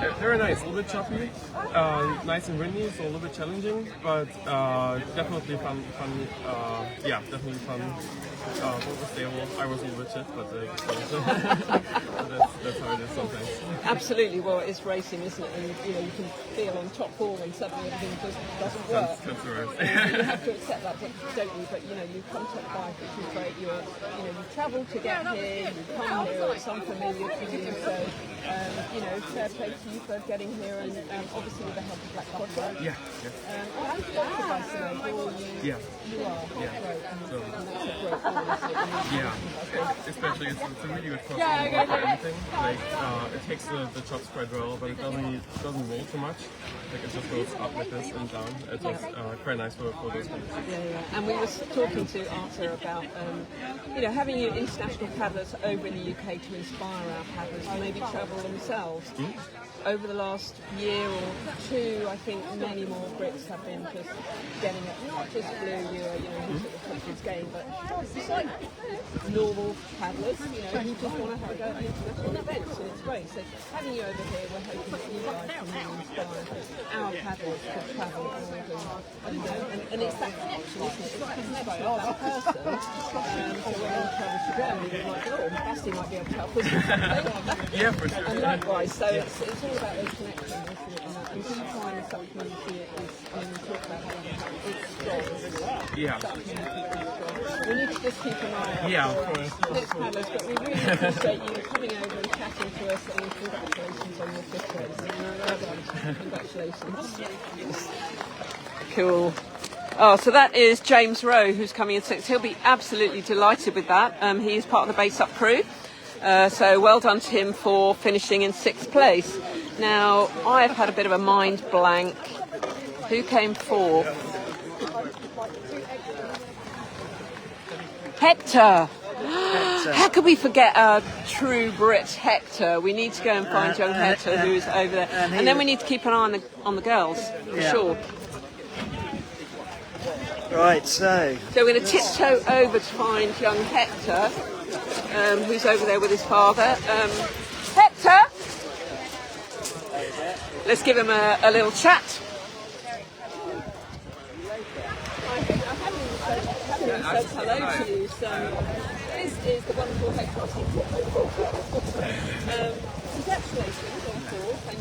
you? Very nice, a little bit choppy, nice and windy, so a little bit challenging, but definitely fun. Definitely fun. Stable. I was a little bit shit, but that's how it is sometimes. Absolutely. Well, it's racing, isn't it? And you can feel on top form, and suddenly everything just doesn't work. That's right. You have to accept that, don't you? But you come top 5, which is great. You've travelled to get here. You come here. It's unfamiliar to you. So, fair play to you for getting here, and obviously with the help of Black Project. Yeah. Are you sponsored by Sinead, or Yeah. you are? Yeah. Great. So, And that's a great thing, isn't it? yeah, especially it's a really good cross for anything. Like it takes the chops quite well, but it doesn't roll too much. Like it just goes up like this and down. It was quite nice for those conditions. Yeah. And we were talking to Arta about you know, having international paddlers over in the UK to inspire our paddlers to maybe travel themselves. Over the last year or two, I think many more Brits have been just getting it, not just Blue, you know, who sort of comes this game, but just like normal paddlers, you know, who just want to have a go at international events, and it's great. So having you over here, we're hoping that you guys can really inspire our paddlers to travel abroad, and it's that connection, isn't it? It's that connection of that person. So when we travel to Germany, we're like, oh, Basti might be able to help us with something. Yeah, for sure. And likewise, so it's all about those connections, isn't it? And we find the SUP community is, I mean, we talk about how it's strong. Yeah. SUP community is strong. We need to just keep an eye out Yeah, for of course. next paddlers, but we really appreciate you coming over and chatting to us, and congratulations on your 5th race. Well done. Congratulations. Cool. Oh, so that is James Rowe, who's coming in 6th. He'll be absolutely delighted with that. He's part of the GBSUP crew. So well done to him for finishing in 6th place. Now, I have had a bit of a mind blank. Who came 4th? Hector! How could we forget our true Brit, Hector? We need to go and find young Hector, who's over there. And then we need to keep an eye on the girls, for sure. Right, so we're going to tiptoe over to find young Hector, who's over there with his father. Hector! Let's give him a little chat. I haven't even said hello to you, so this is the wonderful Hector. Congratulations on 4th, and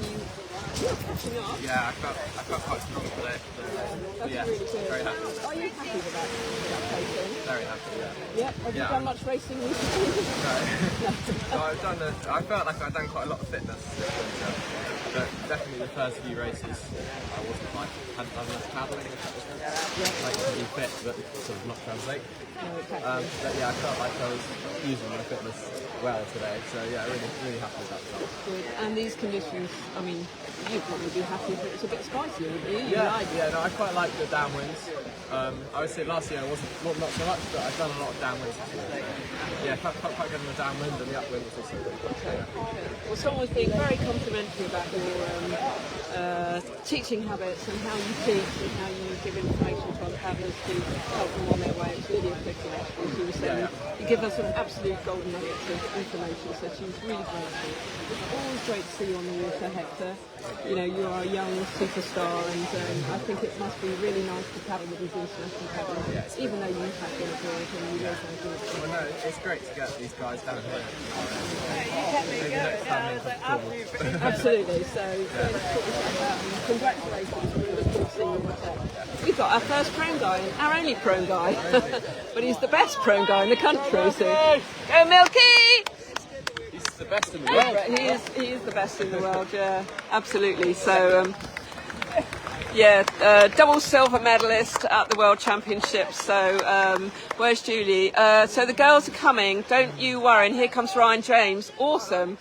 you're catching up. Yeah, I felt quite strong today. That's Yeah, really good. very happy. Are you happy with that placing? Very happy, yeah. Yep. Have you done much racing recently? So I felt like I'd done quite a lot of fitness, but definitely the first few races I wasn't hadn't done enough paddling, if that was like to be fit but sort of not translate. No, exactly. But yeah, I felt like I was using my fitness well today, so yeah, really happy with that result. Good. And these conditions, I mean, you'd probably be happy if it was a bit spicier, wouldn't you? Yeah, no, I quite like the downwinds. I would say last year I wasn't not so much, but I've done a lot of downwinds this year. Yeah, felt quite good in the downwind, and the upwind was also good. Okay. Well, someone's being very complimentary about your teaching habits and how you teach and how you give information to other paddlers to help them on their way. It's really applicable, actually. She was saying you give us some absolute golden nuggets of information, so she was really grateful. It's always great to see you on the water, Hector. You know, you are a young superstar, and I think it must be really nice to paddle with these international paddlers, even though you have been abroad and you know how good. Well, no, it's great to get these guys down here. Absolutely. So congratulations. We look forward to seeing you. We've got our first prone guy and our only prone guy, but he's the best prone guy in the country. So go Milky! He's the best in the world. He is the best in the world. Yeah, absolutely. So. Double silver medalist at the World Championships. So, where's Julie? So the girls are coming, don't you worry. And here comes Ryan James. Awesome.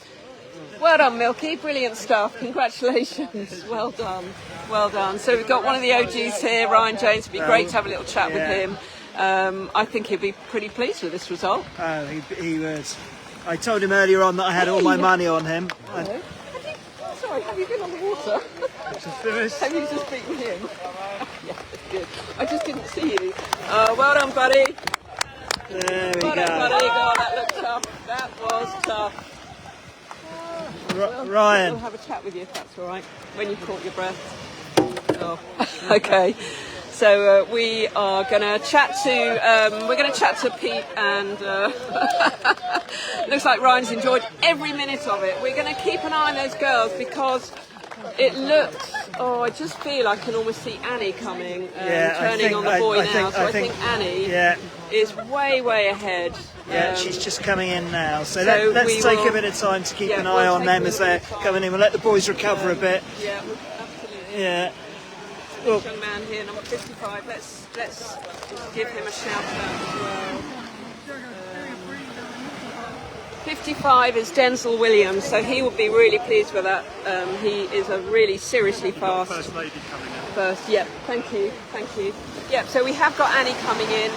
Well done, Milky. Brilliant stuff. Congratulations. Well done. Well done. So we've got one of the OGs here, Ryan James. It'd be great to have a little chat with him. I think he'd be pretty pleased with this result. He was. I told him earlier on that I had all my money on him. Sorry, have you been on the water? Have you just beaten him? Yeah, that's good. I just didn't see you. Well done, buddy. There we Well go. done, buddy. God, that looked tough. That was tough. Ryan. We'll have a chat with you if that's all right. When you've caught your breath. Oh, okay. So we are going to chat to Pete, and looks like Ryan's enjoyed every minute of it. We're going to keep an eye on those girls because it looks. Oh, I just feel I can almost see Annie coming, turning on the boy now. So I think Annie is way ahead. Yeah, she's just coming in now. So let's take a bit of time to keep an eye on them as they're coming in. We'll let the boys recover a bit. Yeah, absolutely. Yeah. This young man here, number 55. Let's give him a shout out as well. 55 is Denzel Williams, so he will be really pleased with that. He is a really seriously fast. First lady coming in. First, yep. Thank you. Yep. So we have got Annie coming in.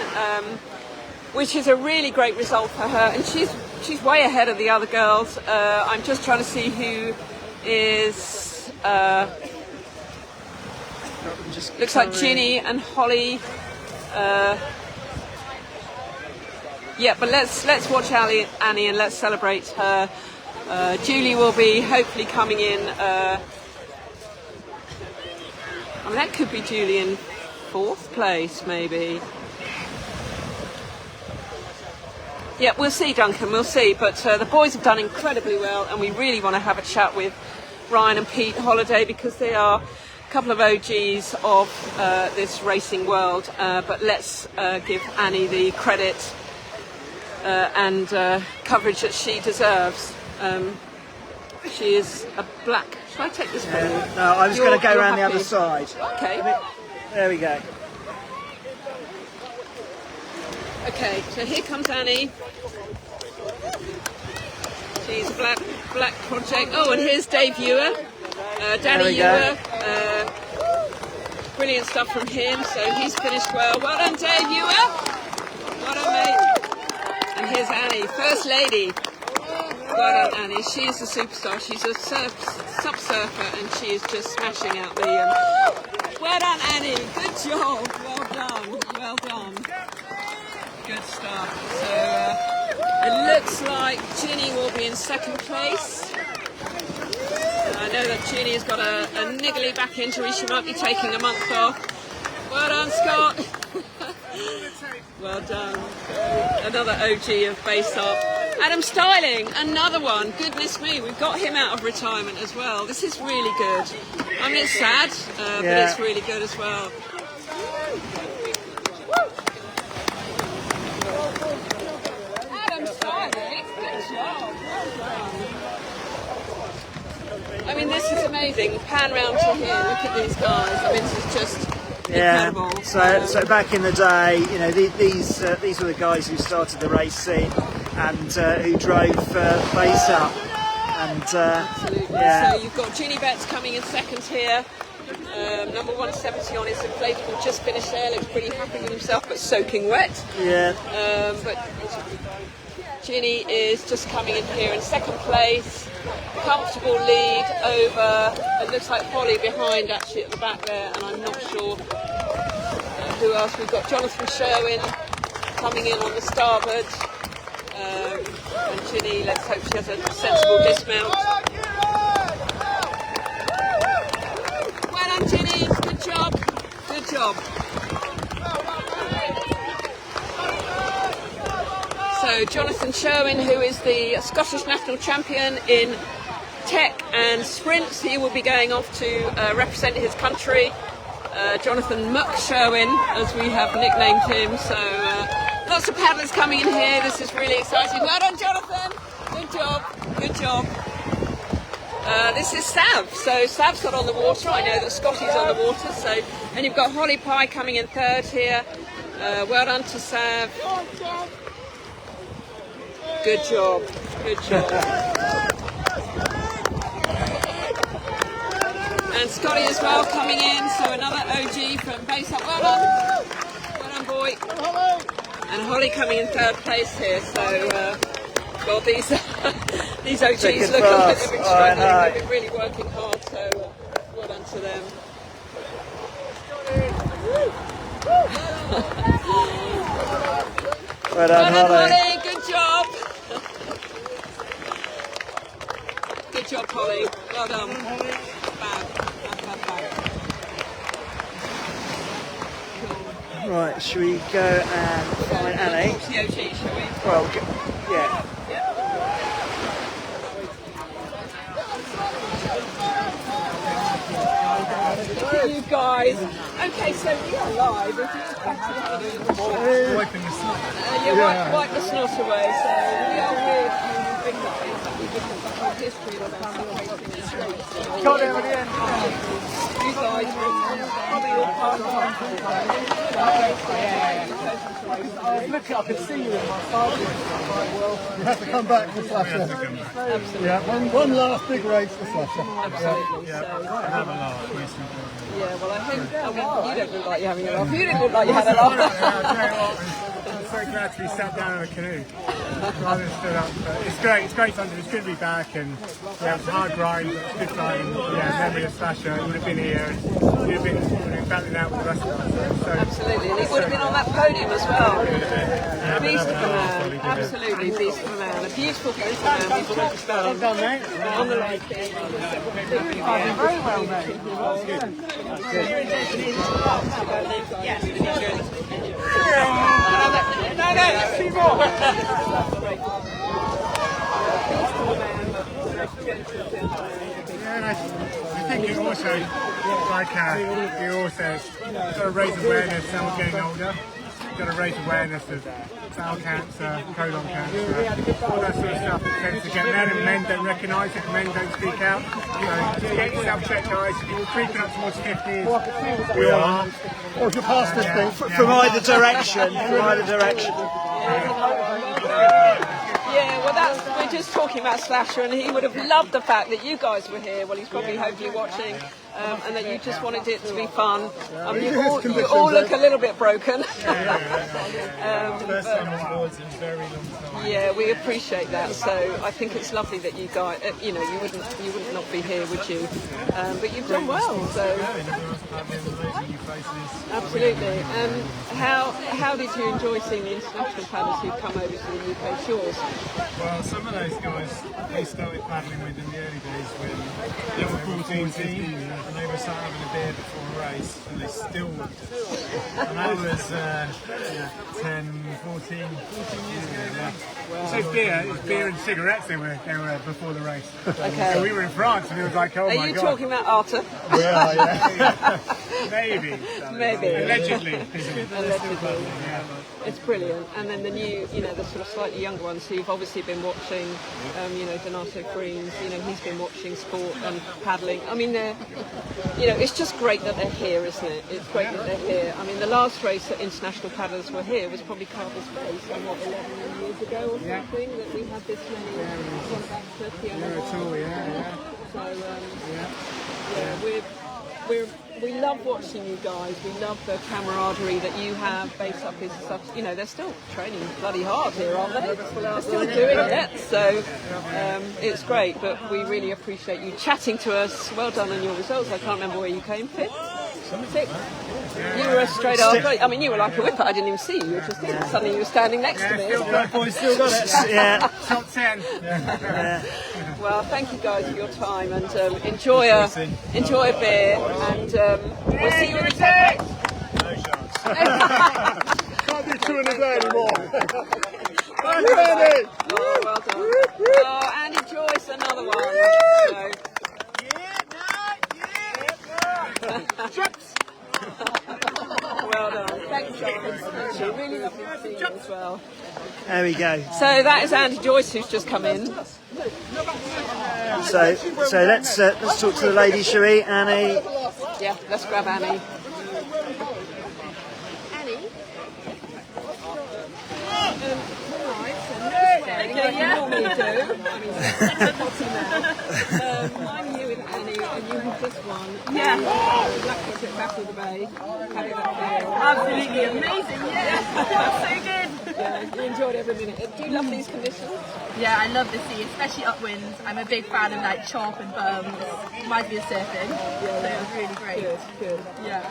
which is a really great result for her, and she's way ahead of the other girls. I'm just trying to see who is. Looks like Ginny and Holly. Yeah, but let's watch Annie and let's celebrate her. Julie will be hopefully coming in. I mean, that could be Julie in 4th place, maybe. Yeah, we'll see, Duncan, we'll see. But the boys have done incredibly well, and we really want to have a chat with Ryan and Pete Holiday because they are a couple of OGs of this racing world. But let's give Annie the credit and coverage that she deserves. She is a black. Should I take this one? No, I was going to go around the other side. Okay. There we go. Okay, so here comes Annie. She's a black project. Oh, and here's Dave Ewer, Danny Ewer. Brilliant stuff from him. So he's finished well. Well done, Dave Ewer. Well done, mate. And here's Annie, First Lady. Well done, Annie. She's a superstar. She's a sub surfer, and she is just smashing out the. Well done, Annie. Good job. Well done. Well done. Good stuff. So it looks like Ginny will be in 2nd place. I know that Ginny has got a niggly back injury. She might be taking a month off. Well done, Scott. Well done. Another OG of Base Up. Adam Styling, another one. Goodness me, we've got him out of retirement as well. This is really good. I mean, it's sad, but it's really good as well. Adam Styling, good job. Well done. I mean, this is amazing. Pan round to here. Look at these guys. I mean, this is just incredible. So back in the day, you know, these were the guys who started the race scene and who drove Base Up. And absolutely. yeah. So you've got Ginny Betts coming in 2nd here. Number 170 on his inflatable, just finished there. Looks pretty happy with himself, but soaking wet. Yeah. But Ginny is just coming in here in 2nd place. Comfortable lead over, it looks like Holly behind actually at the back there, and I'm not sure who else. We've got Jonathan Sherwin coming in on the starboard, and Ginny, let's hope she has a sensible dismount. Well done, Ginny, good job, good job. So Jonathan Sherwin, who is the Scottish national champion in tech and sprints, he will be going off to represent his country. Jonathan Muck Sherwin, as we have nicknamed him. So lots of paddlers coming in here. This is really exciting. Well done, Jonathan. Good job. Good job. This is Sav. So Sav's got on the water. I know that Scotty's on the water. So, and you've got Holly Pye coming in 3rd here. Well done to Sav. Good job. Good job. And Scotty as well coming in, so another OG from Base Up. Well done. Well done, boy. And Holly coming in 3rd place here, so well, these OGs look like they've been struggling. They've been really working hard, so well done to them. Well done, Holly. Good job. Good job, Holly. Well done. Right, should we go and find Annie? The OG, shall we? Well, yeah. Look at you guys. Okay, so we are live. If you Wiping the snot. wipe the snot away. So we are with big guys that we give them the whole history of our racing in the streets. Got him at the end. You guys are probably all part of I could see you in my sergeant. You have to come back for Slasher. Absolutely. Yeah, one last big race for Slasher. Absolutely. Yeah, So, I have a laugh. yeah, well, I hope. I mean, you don't look like you're having a laugh. You didn't look like you had a laugh. so glad to be sat down in a canoe rather than stood up. But it's great. It's great fun. It's good to be back, and yeah, it was a hard grind, but it's good fun. And, yeah, memory of Slasher. He would have been here. And he would have been battling out with the rest of us. So, Absolutely, and he would have been on that podium as well. Beast of a man, absolutely beast of a man. A beautiful beast of a man. We've talked about him on the lake. Very well, mate. No, there's two more. yeah, and I think it also, like he always says, you've got to raise awareness now we're getting older. You've got to raise awareness of bowel cancer, colon cancer, all that sort of stuff that tends to get men don't recognise it, men don't speak out. So get yourself checked, guys. If you're creeping up towards 50, we are. Or if you're past 50. From either direction. Yeah, well, we're just talking about Slasher, and he would have loved the fact that you guys were here. Well, he's probably hopefully watching, and that you just wanted it to be fun. You all look a little bit broken. Yeah, we appreciate that. So I think it's lovely that you guys, you wouldn't not be here, would you? But you've done well. So absolutely. How did you enjoy seeing the international paddlers who come over to the UK shores? Well, some of those guys they started paddling with in the early days when they were 14, 15, and they were sat having a beer before a race, and they still were. And I was 10, 14 years ago. Yeah. Wow. So beer and cigarettes they were before the race. Okay. So we were in France, and it was like, oh my God. Are you talking about Arthur? We are, yeah. Maybe. Allegedly. Allegedly. Yeah. It's brilliant. And then the new, the sort of slightly younger ones who've obviously been watching, Donato Freens, he's been watching sport and paddling. I mean, it's just great that they're here, isn't it? It's great that they're here. I mean, the last race that international paddlers were here was probably Carver's Face, 11 years ago or something, that we had this many contacts to Fiona. So, we love watching you guys. We love the camaraderie that you have. GBSUP is such, they're still training bloody hard here, aren't they? They're still doing it. So it's great, but we really appreciate you chatting to us. Well done on your results. I can't remember where you came, 5th? 6th? You were a straight after. I mean, you were like a whipper. I didn't even see you. Just suddenly you were standing next to me. Still got it. Yeah. Top 10. Well, thank you guys for your time, and enjoy a beer, and we'll see you in 10 minutes. No chance. Can't do 2 in a day anymore. Ready? Oh, well done. Oh, Andy Joyce, another one. Well done. Thanks, guys. Really lovely to see you as well. There we go. So that is Andy Joyce who's just come in. So let's talk to the ladies, shall we, Annie? Yeah, let's grab Annie. Like you normally do. I'm here with Annie, and you have just won. Yeah. Black Project Battle of the Bay. How did that feel? Absolutely amazing. Yeah. That's so good. Yeah, you enjoyed every minute. Do you love these conditions? Yeah, I love the sea, especially upwind. I'm a big fan of like chop and bums. Reminds me of surfing. Yeah, so it was really great. Good. Yeah.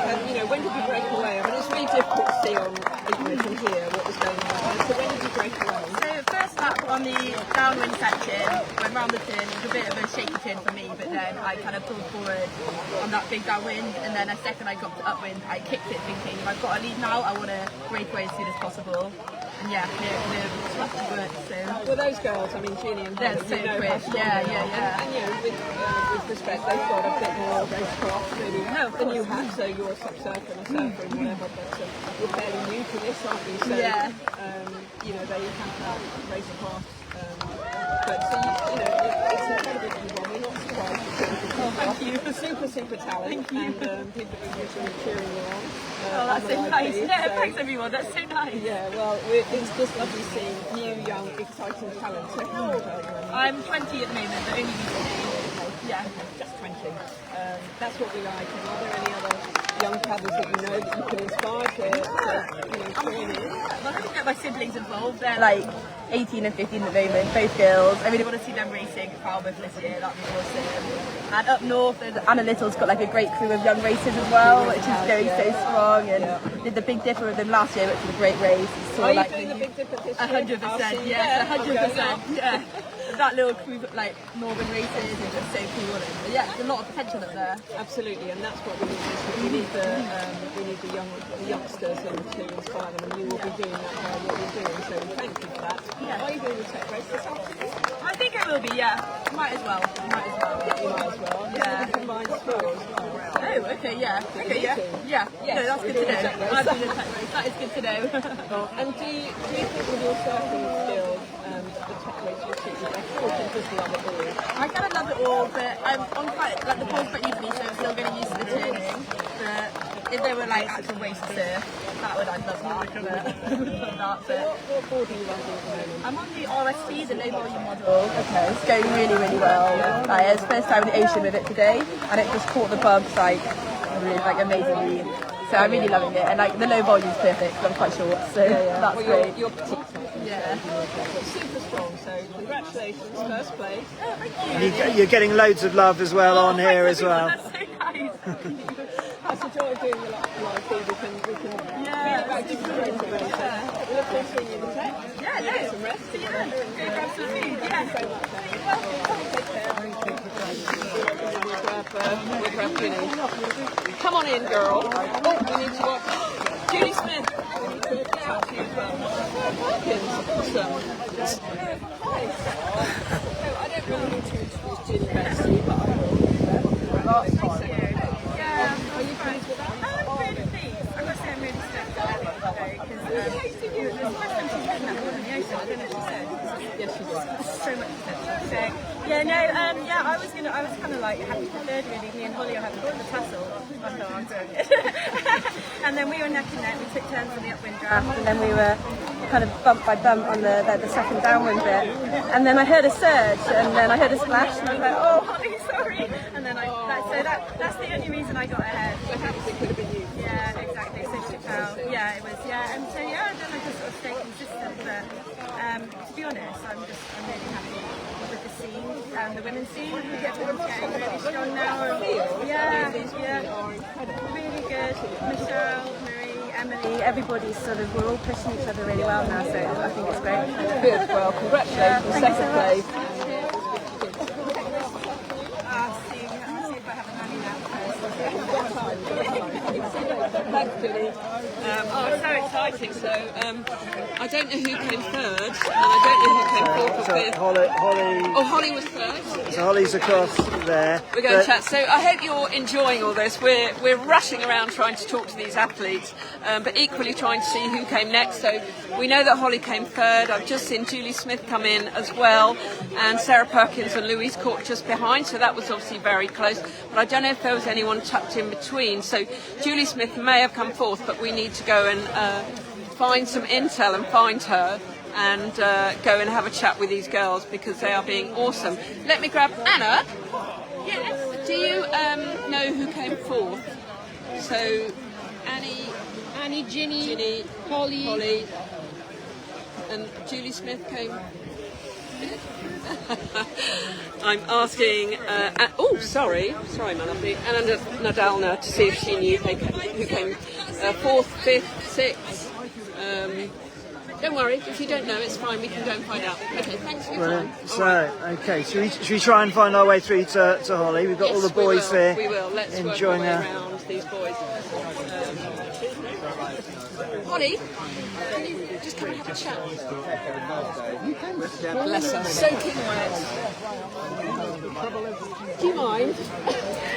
And when did you break away? I mean, it's really difficult to see on from here what was going on. So when did you break away? So first lap on the downwind section, went round the turn. It was a bit of a shaky turn for me, but then I kind of pulled forward on that big downwind, and then a second I got to upwind, I kicked it thinking, if I've got a lead now, I want to break away as soon as possible. And yeah, it worked. So. Well, those girls, I mean, Jeannie and they're so quick. Yeah. And with respect, they've got a bit more racecraft maybe than you have. So you're a subsurfer and a surfer and whatever, but you're fairly new to this, aren't you? So, they have that racecraft. But so it's incredible that you won. We're not surprised. Thank you. Super talent. Thank you. And people are usually cheering you on. That's so nice. Thanks everyone. That's so nice. Yeah, well, it's just lovely seeing new, young, exciting talent. So how old are you? I'm 20 at the moment, but only recently. Yeah. Just 20. That's what we like. And are there any other young paddlers that you know that you can inspire to join in? I'm going to get my siblings involved. They're like 18 and 15 at the moment, both girls. I really want to see them racing at Falmouth this year. That'd be awesome. And up north, Anna Little's got like a great crew of young racers as well, which is going so strong. And did the Big Dipper with them last year, which was a great race. So, Are you doing the Big Dipper this year? 100%, yes, 100%. Yeah. That little crew, like northern races, is just so cool. But yeah, there's a lot of potential up there. Absolutely, and that's what we need. We need the youngsters to inspire them, and you will be doing that by what you're doing. So thank you for that. Yeah. Are you doing the tech race this afternoon? I think I will be. Yeah, might as well. You might as well. Yeah. The combined score as well. Oh, okay, yeah. Okay, yeah. Yeah. Yes, No, that's good to know. I've been in a tech race. That is good to know. And do you think with your surfing skills, the tech race will suit you better, or do you just love it all? I kind of love it all, but I'm on quite, like the pole's quite new to me, so I'm still getting used to the turning. But if there were like actual ways to surf, I'd love that. What board are you riding at the moment? I'm on the RST, the low volume model. Okay, it's going really, really well. Like, it's the first time in the ocean with it today, and it just caught the bumps like amazingly. So I'm really loving it, and like the low volume's perfect. 'Cause I'm quite short, so that's Well, great. you're petite. Yeah. Super strong, so congratulations, first place. Oh, thank you. You're getting loads of love as well on here as well. That's so nice. That's the joy of doing the live feed. We can feedback different things around. We look forward to seeing you in the tech. Yeah, no. Get some rest. Yeah, go grab some food. Yeah. Thank you so much. Take care. We'll grab Ginny. Come on in, girl. Oh, we need to watch Julie Smith. We need to talk to you as well. Perkins, awesome. Hi. So I don't really need to introduce Ginny Bessie, but I will. Yeah. Are you pleased with that? I'm really pleased. I've got to say I'm really stoked about it today because it was the first time she's been that one in the ocean. I don't know if she said. Yes, she did. So much potential. So yeah, no, yeah, I was kind of like happy for third really. Me and Holly are having the tassel. I know I'm doing it. And then we were neck and neck. We took turns on the upwind draft, and then we were kind of bump by bump on the second downwind bit. And then I heard a surge, and then I heard a splash, and I was like, oh, Holly, sorry. And then that's the only reason I got ahead. So happy it could have been you. Yeah, exactly. So she fell. Yeah, it was. Yeah, and so yeah, then I just sort of stayed consistent. But to be honest, I'm really happy with the scene, the women's scene. Everyone's getting really strong now. Yeah, really good. Michelle, Marie, Emily, everybody's we're all pushing each other really well now. So I think it's great. Good. Well, congratulations. Thank you Second so much. place. I'll see if I have a money Thanks, Julie. It's so exciting. So I don't know who came third, and I don't know who came fourth or So fifth. Holly, Oh, Holly was third. so Holly's across there. We're going to chat. So I hope you're enjoying all this. We're rushing around trying to talk to these athletes, but equally trying to see who came next. So we know that Holly came third. I've just seen Julie Smith come in as well, and Sarah Perkins and Louise Court just behind. So that was obviously very close. But I don't know if there was anyone tucked in between. So Julie Smith may have come fourth, but we need to go and find some intel and find her and go and have a chat with these girls because they are being awesome. Let me grab Anna. Yes. Do you know who came fourth? So Annie, Ginny, Holly, and Julie Smith came. I'm asking. Sorry, my lovely Anna Nadalna to see if she knew who came fourth, fifth, sixth. Don't worry, if you don't know, it's fine. We can go and find out. Okay, thanks for your time. Okay, should we try and find our way through to Holly? We've got all the boys here. We will. Let's enjoying work our way around these boys. Holly, can you just come and have a chat? Bless her. Soaking wet. Do you mind?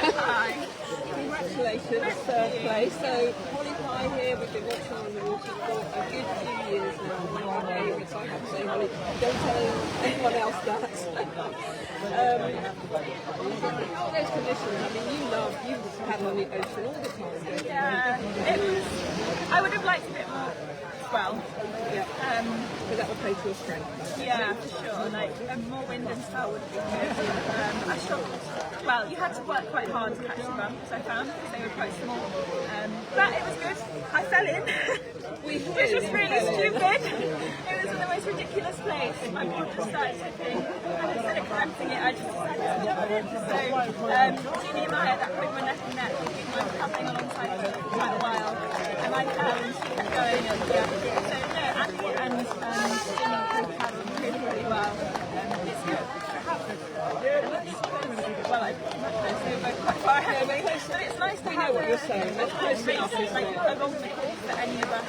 Hi. Congratulations, third place. So Holly Pye here, we've been watching on the water for a good few years now. One of our favourites, I have to say, Holly. Don't tell anyone else that. How are those conditions? I mean, you've paddled on the ocean all the time, don't you? Yeah, it was. I would have liked a bit more well. Yeah. But that would play to your strength. Yeah, for sure. Like more wind and style would be good. I struggled. Well, you had to work quite hard to catch the bumps, I found, because they were quite small. But it was good. I fell in, which was really stupid. It was in the most ridiculous place. My board just started tipping, and instead of correcting it, I just decided to jump in. So Jeannie and I at that point were neck and neck. We were paddling alongside for quite a while, and I fell and she kept going. And so no, Andy and Jeannie both paddled really well. It's good. Well, I they were quite far ahead of me, but it's nice to have what you're saying. a kind of race like along the course that any of us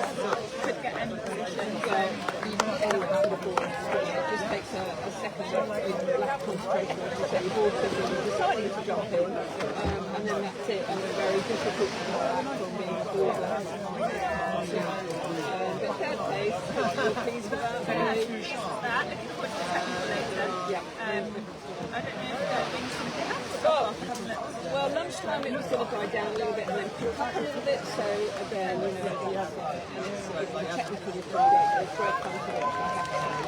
could get any position. So Anyway, to the board, it just takes a second of lack of concentration. As you say, you've all deciding to jump in, and then that's it. And they're very difficult to come back from being a boarder. But third place, you're pleased with that? looking forward to the technical later. Yeah. I don't know if there being something else to go off, haven't it? Well, lunchtime it was going to die down a little bit and then pick up a little bit. So again, you know, you have and it's technically it's great fun to watch.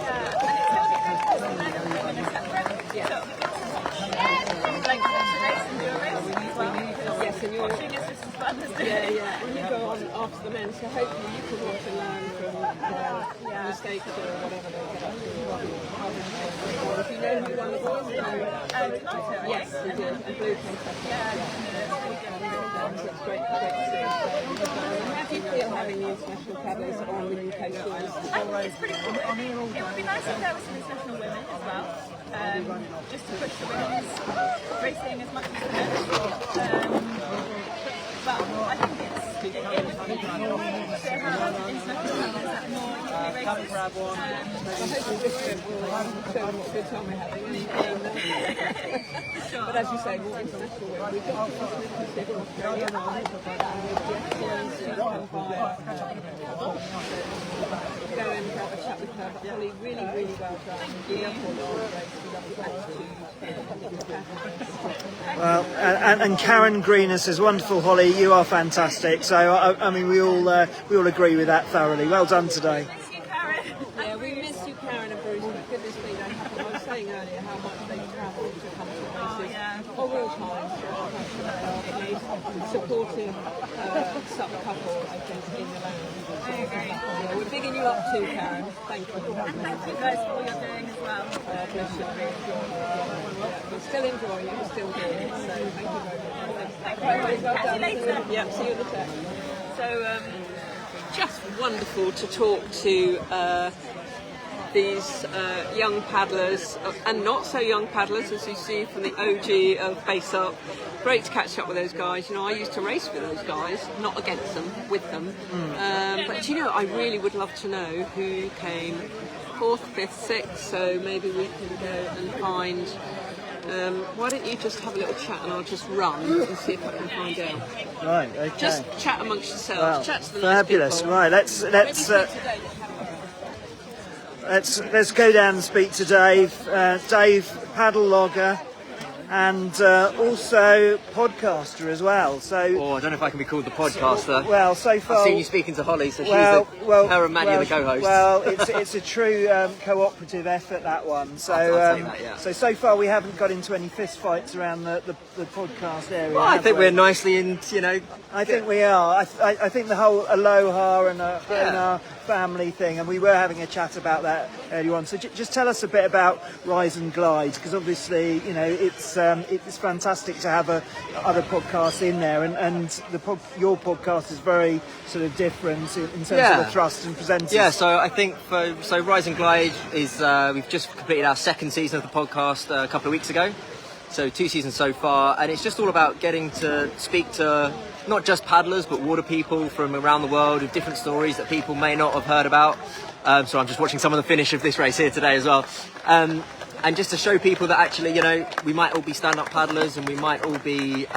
Yeah, and it's going to be fantastic in a separate. Yeah. So it'll be good to watch. Like watch a race and do a race as well. Yes, and you're Watching is just as fun as doing it. yeah, and you go on after the men, so hopefully you can watch and learn from mistakes or whatever they get up to. If you know who won the boys, yes, you do. And blue came second. So it's great to see. How do you feel having the international paddlers on the UK shores? It's pretty cool. It would be nice if there was some international women as well, just to push the women's racing as much as the men. But I think it would be cool to have international paddlers at more UK races. I hope this trip will show what a good time we're having. Sure. But as you say, more international women. We've got people from Australia, and we've Jess come by. Go and have a chat with her. But Holly, really, really well done. Thank you. We love your race. We love your attitude. Well, and Karen Greener says, "Wonderful, Holly. You are fantastic." So I mean, we all agree with that thoroughly. Well done today. Thank you, Karen. Yeah, we miss you, Karen and Bruce. But goodness me, don't happen. I was saying earlier how much they travel to come to races. All real time. Supportive SUP couple, I think, in the land. I agree. Yeah, we're bigging you up too, Karen. Thank you. And thank you guys for all you're doing as well. Bless you. We're still enjoying it. We're still doing it. So thank you very much. Thank you very much. Catch you later. Yeah, see you at the tech. So, just wonderful to talk to these young paddlers and not so young paddlers, as you see from the OG of GBSUP. Great to catch up with those guys. You know, I used to race with those guys, not against them, with them. But you know, I really would love to know who came 4th, 5th, 6th. So maybe we can go and find. Why don't you just have a little chat and I'll just run and see if I can find out. Right. Okay. Just chat amongst yourselves. Well, Chat to the fabulous. nice people. Right. Let's go down and speak to Dave. Dave, paddle logger, and also podcaster as well. So, I don't know if I can be called the podcaster. Well, so far I've seen you speaking to Holly, so her and Maddie are the co-hosts. Well, it's a true cooperative effort, that one. So, I'll take that, yeah. so far we haven't got into any fist fights around the podcast area. Well, I think we're nicely in, I think we are. I think the whole aloha and our family thing, and we were having a chat about that earlier on. So just tell us a bit about Rise and Glide, because obviously, you know, it's fantastic to have other podcasts in there, and your podcast is very sort of different in terms of the thrust and presenters. Yeah, so I think so Rise and Glide is we've just completed our second season of the podcast a couple of weeks ago. So 2 seasons so far, and it's just all about getting to speak to not just paddlers but water people from around the world with different stories that people may not have heard about. So I'm just watching some of the finish of this race here today as well. And just to show people that actually, you know, we might all be stand-up paddlers and we might all be,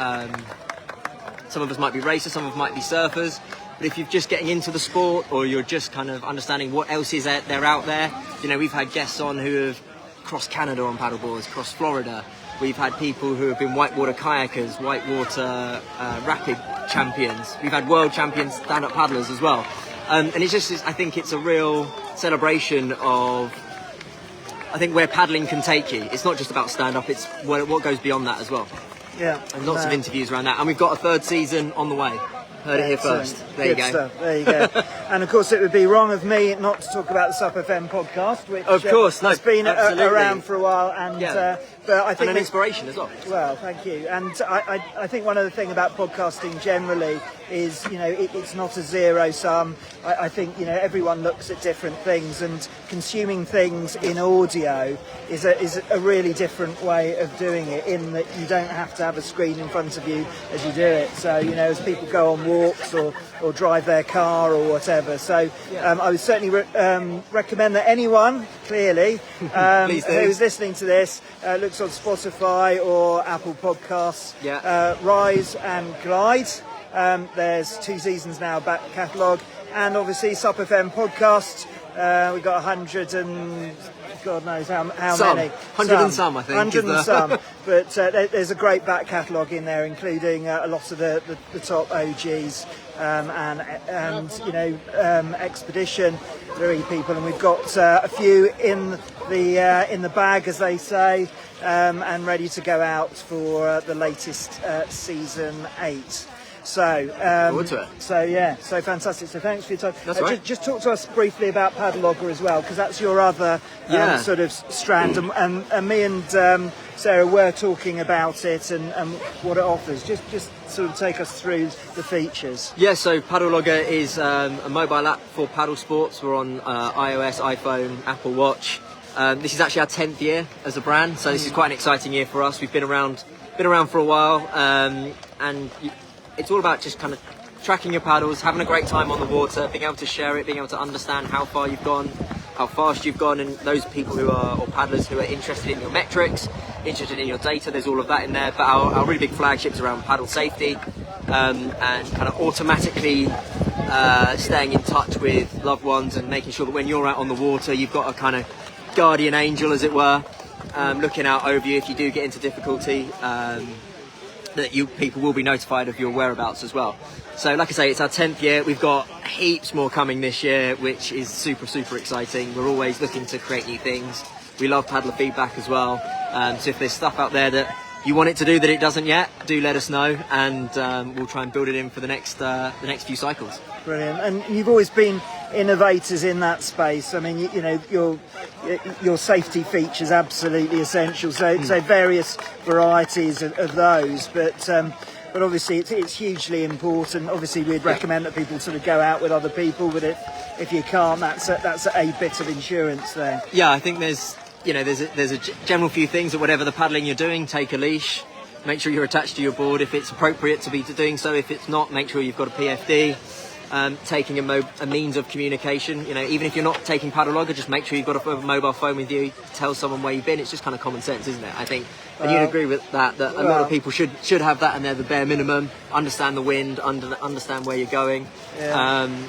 some of us might be racers, some of us might be surfers. But if you're just getting into the sport or you're just kind of understanding what else is there out there, you know, we've had guests on who have crossed Canada on paddleboards, crossed Florida. We've had people who have been whitewater kayakers, whitewater rapid champions. We've had world champion stand-up paddlers as well. And it's just, I think it's a real celebration of, I think, where paddling can take you. It's not just about stand-up, it's what goes beyond that as well. Yeah. And lots of interviews around that. And we've got a third season on the way. Heard it here Excellent. first. There Good you go. stuff. There you go. And of course, it would be wrong of me not to talk about the SUP FM podcast, which Of course, no, has been absolutely. around for a while, and but I think and an inspiration as well. Well, thank you. And I think one other thing about podcasting generally is, it's not a zero sum. I think, everyone looks at different things, and consuming things in audio is a really different way of doing it, in that you don't have to have a screen in front of you as you do it. So, as people go on walks or drive their car or whatever. So I would certainly recommend that anyone, clearly, who's listening to this, looks on Spotify or Apple Podcasts, Rise and Glide. There's 2 seasons now back catalogue, and obviously SUP FM podcast. We've got 100 and God knows how many. 100 and some, I think. 100 and some. But there's a great back catalogue in there, including a lot of the top OGs and Expedition, 3 people, and we've got a few in the bag, as they say, and ready to go out for the latest season 8. So, so fantastic. So thanks for your time. That's right. Just talk to us briefly about Paddle Logger as well, because that's your other sort of strand. And me and Sarah were talking about it and what it offers. Just sort of take us through the features. Yeah, so Paddle Logger is a mobile app for paddle sports. We're on iOS, iPhone, Apple Watch. This is actually our 10th year as a brand, so this is quite an exciting year for us. We've been around for a while, and it's all about just kind of tracking your paddles, having a great time on the water, being able to share it, being able to understand how far you've gone, how fast you've gone, and those people or paddlers who are interested in your metrics, interested in your data, there's all of that in there. But our really big flagships around paddle safety, and kind of automatically staying in touch with loved ones and making sure that when you're out on the water, you've got a kind of guardian angel, as it were, looking out over you if you do get into difficulty. That people will be notified of your whereabouts as well. So like I say, it's our 10th year. We've got heaps more coming this year, which is super, super exciting. We're always looking to create new things. We love paddler feedback as well. So if there's stuff out there that you want it to do that it doesn't yet, do let us know, and we'll try and build it in for the next few cycles. Brilliant. And you've always been innovators in that space. I mean, your safety features absolutely essential. So various varieties of those, but obviously it's hugely important. Obviously, we'd recommend that people sort of go out with other people, but if you can't, that's a bit of insurance there. Yeah, I think there's a general few things that whatever the paddling you're doing, take a leash, make sure you're attached to your board if it's appropriate to be doing so. If it's not, make sure you've got a PFD. Taking a means of communication, even if you're not taking Paddle Logger, just make sure you've got a mobile phone with you, tell someone where you've been. It's just kind of common sense, isn't it? I think, and you'd agree with that a lot of people should have that, and they're the bare minimum. Understand the wind, understand where you're going, and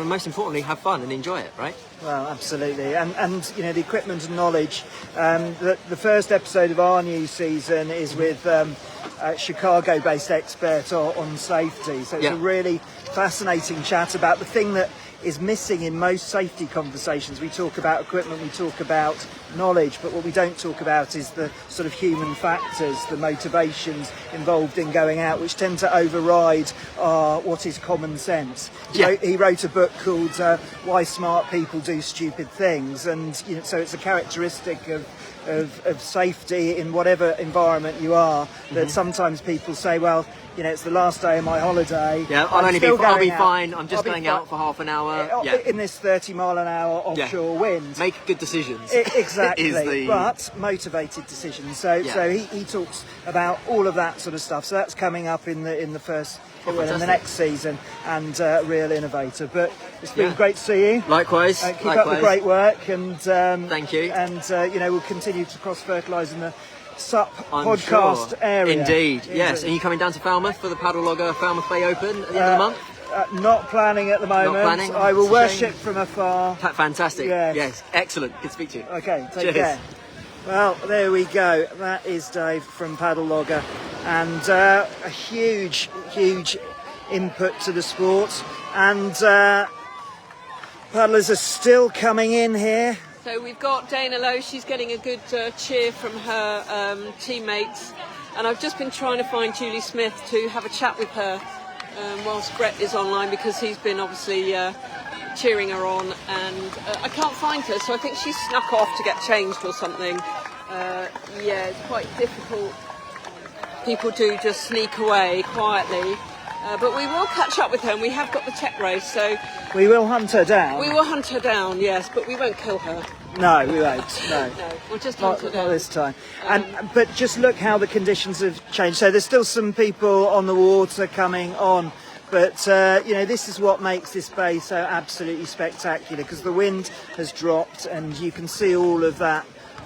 most importantly, have fun and enjoy it, right? Well, absolutely, and the equipment and knowledge. The first episode of our new season is with a Chicago-based expert on safety. So it's a really fascinating chat about the thing that is missing in most safety conversations. We talk about equipment, we talk about knowledge, but what we don't talk about is the sort of human factors, the motivations involved in going out, which tend to override what is common sense. He wrote a book called Why Smart People Do Stupid Things, and so it's a characteristic of safety in whatever environment you are, that sometimes people say, well, it's the last day of my holiday. Yeah, I'll be fine. I'm just going out for half an hour. In this 30-mile-an-hour offshore wind. Make good decisions. Exactly, but motivated decisions. So he talks about all of that sort of stuff. So that's coming up in the first. In the next season, and real innovator. But it's been great to see you. Likewise. Keep up the great work, and thank you. And we'll continue to cross-fertilise in the SUP podcast area. Indeed, yes. Are you coming down to Falmouth for the Paddle Logger Falmouth Bay Open at the end of the month? Not planning at the moment. Not planning? I will worship from afar. Fantastic. Yes. Excellent. Good to speak to you. Okay. Take care. Well, there we go. That is Dave from Paddle Logger, and a huge input to the sport. And paddlers are still coming in here. So we've got Dana Lowe, she's getting a good cheer from her teammates. And I've just been trying to find Julie Smith to have a chat with her whilst Brett is online, because he's been obviously cheering her on, and I can't find her, so I think she snuck off to get changed or something. Yeah, it's quite difficult. People do just sneak away quietly. But we will catch up with her, and we have got the tech race, so... We will hunt her down. We will hunt her down, yes, but we won't kill her. No, we won't. No, we'll just hunt her down. Not this time. But just look how the conditions have changed. So there's still some people on the water coming on, but you know, this is what makes this bay so absolutely spectacular, because the wind has dropped, and you can see all of that.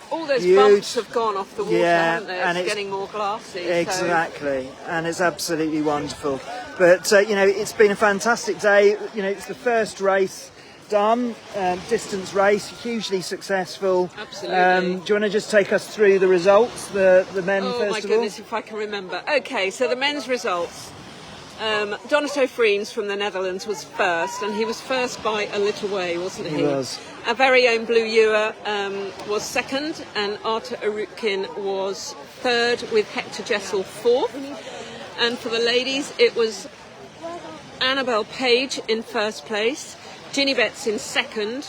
All those bumps have gone off the water, haven't they? And it's getting more glassy. Exactly, and it's absolutely wonderful. But you know, it's been a fantastic day. You know, it's the first race done, distance race, hugely successful. Absolutely. Do you want to just take us through the results, the men first of all? Oh my goodness, if I can remember. Okay, so the men's results. Donato Vriends from the Netherlands was first, and he was first by a little way, wasn't he? He was. Our very own Blue Ewer was second, and Arta Arutkin was third, with Hector Jessel fourth. And for the ladies, it was Annabelle Page in first place, Ginny Betts in second,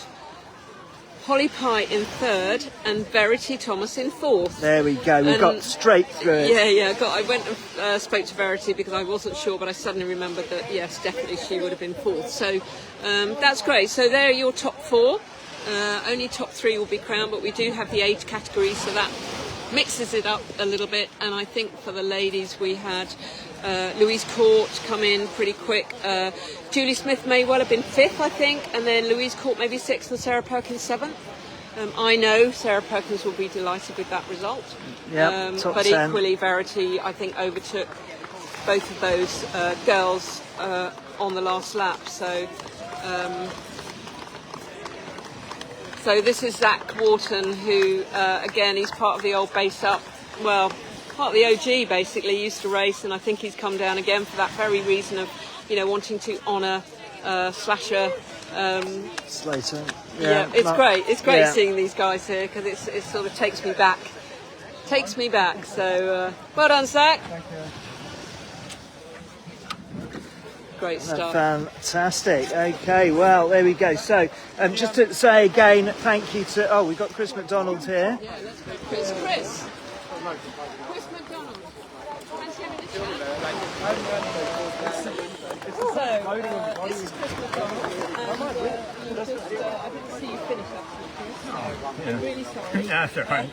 Holly Pye in third, and Verity Thomas in fourth. There we go. We've got straight through it. Yeah. I went and spoke to Verity because I wasn't sure, but I suddenly remembered that, yes, definitely she would have been fourth. So that's great. So there are your top four. Only top three will be crowned, but we do have the age category, so that mixes it up a little bit. And I think for the ladies, we had Louise Court come in pretty quick. Julie Smith may well have been fifth, I think, and then Louise Court maybe sixth, and Sarah Perkins seventh. I know Sarah Perkins will be delighted with that result. But 10. equally, Verity, I think, overtook both of those girls on the last lap. So this is Zach Wharton, who, again, he's part of the old GBSUP. Well, part of the OG, basically, used to race, and I think he's come down again for that very reason of, you know, wanting to honour Slasher. Slater. Yeah, it's great. It's great seeing these guys here, because it sort of takes me back. So, well done, Zach. Thank you. Great stuff. Fantastic. Okay, well, there we go. So, just to say again, thank you to... Oh, we've got Chris McDonald here. Yeah, let's go. Chris McDonald. Fancy having a chat? So, this is Chris McDonald, and I didn't see you finish that, Chris. I'm really sorry. Yeah, that's all right.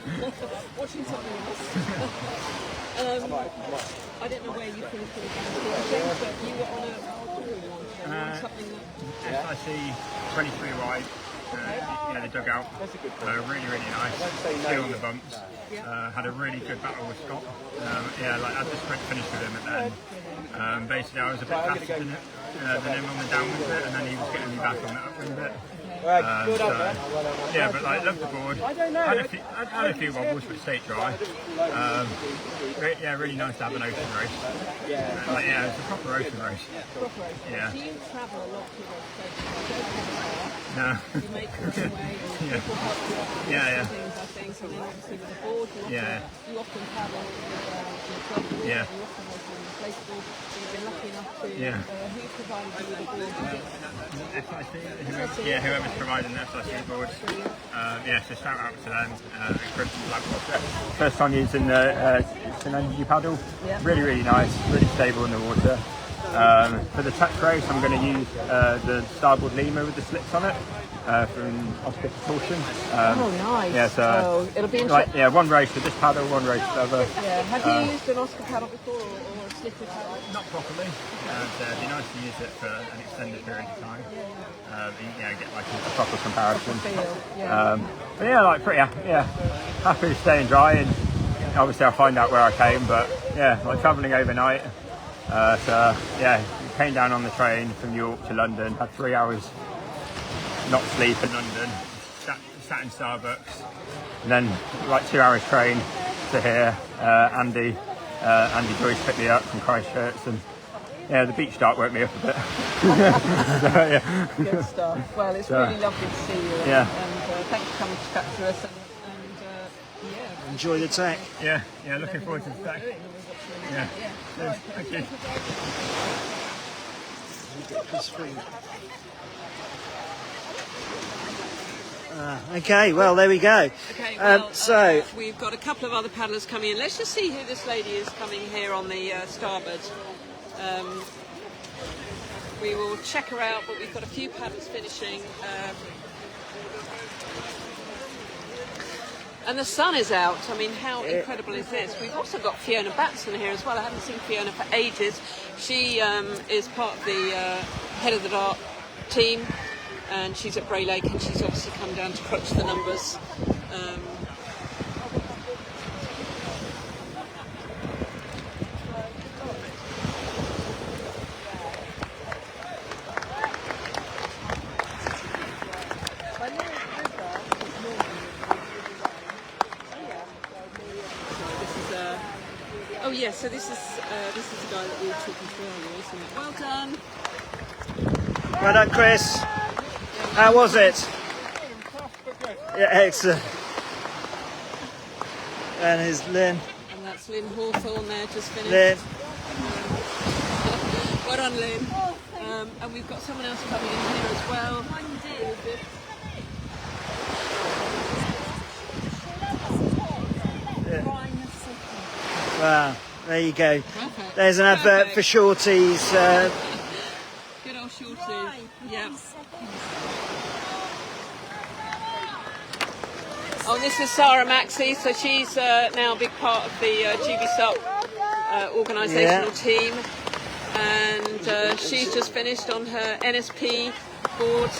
Watching something else. I don't know where you finished it, but you were on something that... SIC 23 wide. The dugout. Really nice. Two on the bumps. Had a really good battle with Scott. I just finished with him at the end. Basically, I was a bit faster than him on the downwind bit, and then he was getting me back on the upwind bit. But loved the board. Had a few wobbles, but stayed dry. Really nice to have an ocean race. It's a proper ocean race. Yeah. Do you travel a lot to race? No. You make your own way. People help you out with things, I think, and then obviously with the board, you often travel with the club. You often work on the place board. You've been lucky enough to. Who provided you with the board? SIC. Whoever's providing the SIC board. So shout out to them. First time using the energy paddle. Really nice, really stable in the water. For the tech race, I'm going to use the starboard lemur with the slits on it from Oscar Propulsion. Nice. Yeah, so it'll be interesting. one race with this paddle, one race with the other. Yeah. Have you used an Oscar paddle before, or a slipper paddle? Not properly. It'd be nice to use it for an extended period of time. Get like a proper comparison. Pretty happy to staying dry, and obviously I'll find out where I came, but travelling overnight. Came down on the train from York to London, had 3 hours not sleep in London, sat in Starbucks, and then 2 hours train to here. Andy Joyce picked me up from Christchurch, and Yeah, the beach dark woke me up a bit. So, yeah. Good stuff. Well, it's really lovely to see you. Yeah. And thank you for coming to chat to us. And yeah. Enjoy the tech. Yeah, looking forward to the tech. Yeah. Thank you. Okay, well, there we go. Okay, well, so we've got a couple of other paddlers coming in. Let's just see who this lady is coming here on the starboard. We will check her out, but we've got a few paddlers finishing. And the sun is out. I mean, how incredible is this? We've also got Fiona Batson here as well. I haven't seen Fiona for ages. She is part of the head of the dart team, and she's at Bray Lake, and she's obviously come down to crunch the numbers. Oh yeah, so this is the guy that we were talking to earlier, isn't it? Well done. well done, Chris. How was it? Yeah, excellent. And here's Lynn. And that's Lynn Hawthorne there, just finished. Lynn. Well done, Lynn. And we've got someone else coming in here as well. Wow, there you go. Perfect. There's an advert for Shorty's. Good old Shorty. Yeah. Oh, and this is Sarah Maxey, so she's now a big part of the GBSUP organisational team, and she's just finished on her NSP board.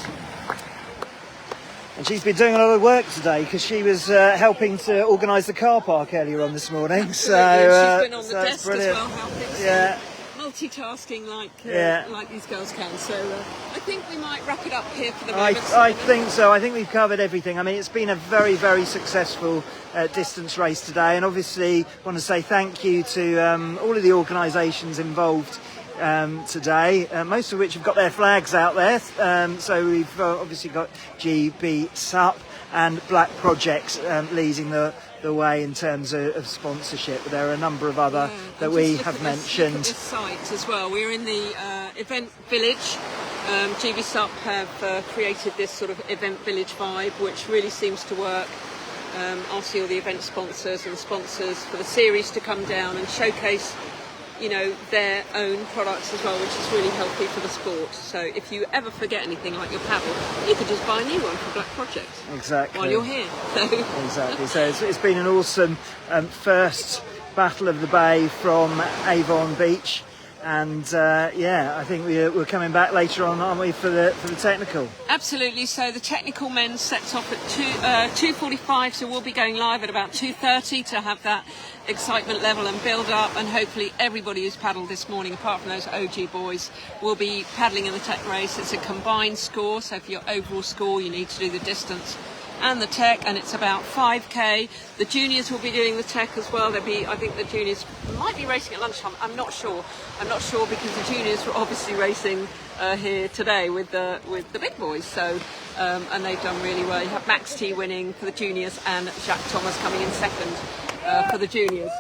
And she's been doing a lot of work today because she was helping to organise the car park earlier on this morning. So she's been on the desk brilliant. as well, helping. Yeah. Multitasking yeah. like these girls can. So I think we might wrap it up here for the moment. I think so. I think we've covered everything. I mean, it's been a very, very successful distance race today, and obviously want to say thank you to all of the organisations involved today, most of which have got their flags out there. So we've obviously got GBSUP and Black Projects leading the way in terms of sponsorship. But there are a number of other that we have mentioned. Look at this site as well. We're in the event village. GBSUP have created this sort of event village vibe, which really seems to work. I'll see all the event sponsors and the sponsors for the series to come down and showcase, you know, their own products as well, which is really healthy for the sport. So if you ever forget anything like your paddle, you could just buy a new one from Black Project. Exactly. While you're here. Exactly. So it's been an awesome first Battle of the Bay from Avon Beach. And I think we're coming back later on, aren't we, for the technical? Absolutely. So the technical men sets off at 2:45, so we'll be going live at about 2:30 to have that excitement level and build up, and hopefully everybody who's paddled this morning, apart from those OG boys, will be paddling in the tech race. It's a combined score, so for your overall score you need to do the distance and the tech, and it's about 5k. The juniors will be doing the tech as well. I think the juniors might be racing at lunchtime. I'm not sure because the juniors were obviously racing here today with the big boys. So and they've done really well. You have Max T winning for the juniors and Jacques Thomas coming in second for the juniors.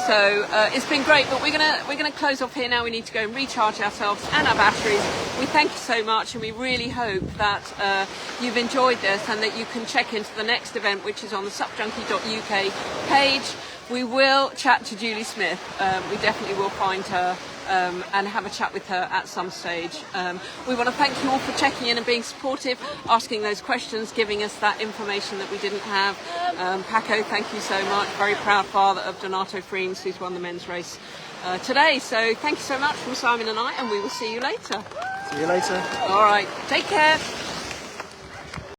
So it's been great, but we're gonna close off here now. We need to go and recharge ourselves and our batteries. We thank you so much, and we really hope that you've enjoyed this and that you can check into the next event, which is on the supjunkie.uk page. We will chat to Julie Smith. We definitely will find her and have a chat with her at some stage. We want to thank you all for checking in and being supportive, asking those questions, giving us that information that we didn't have. Paco, thank you so much. Very proud father of Donato Freens, who's won the men's race today. So thank you so much from Simon and I, and we will see you later. See you later. All right, take care.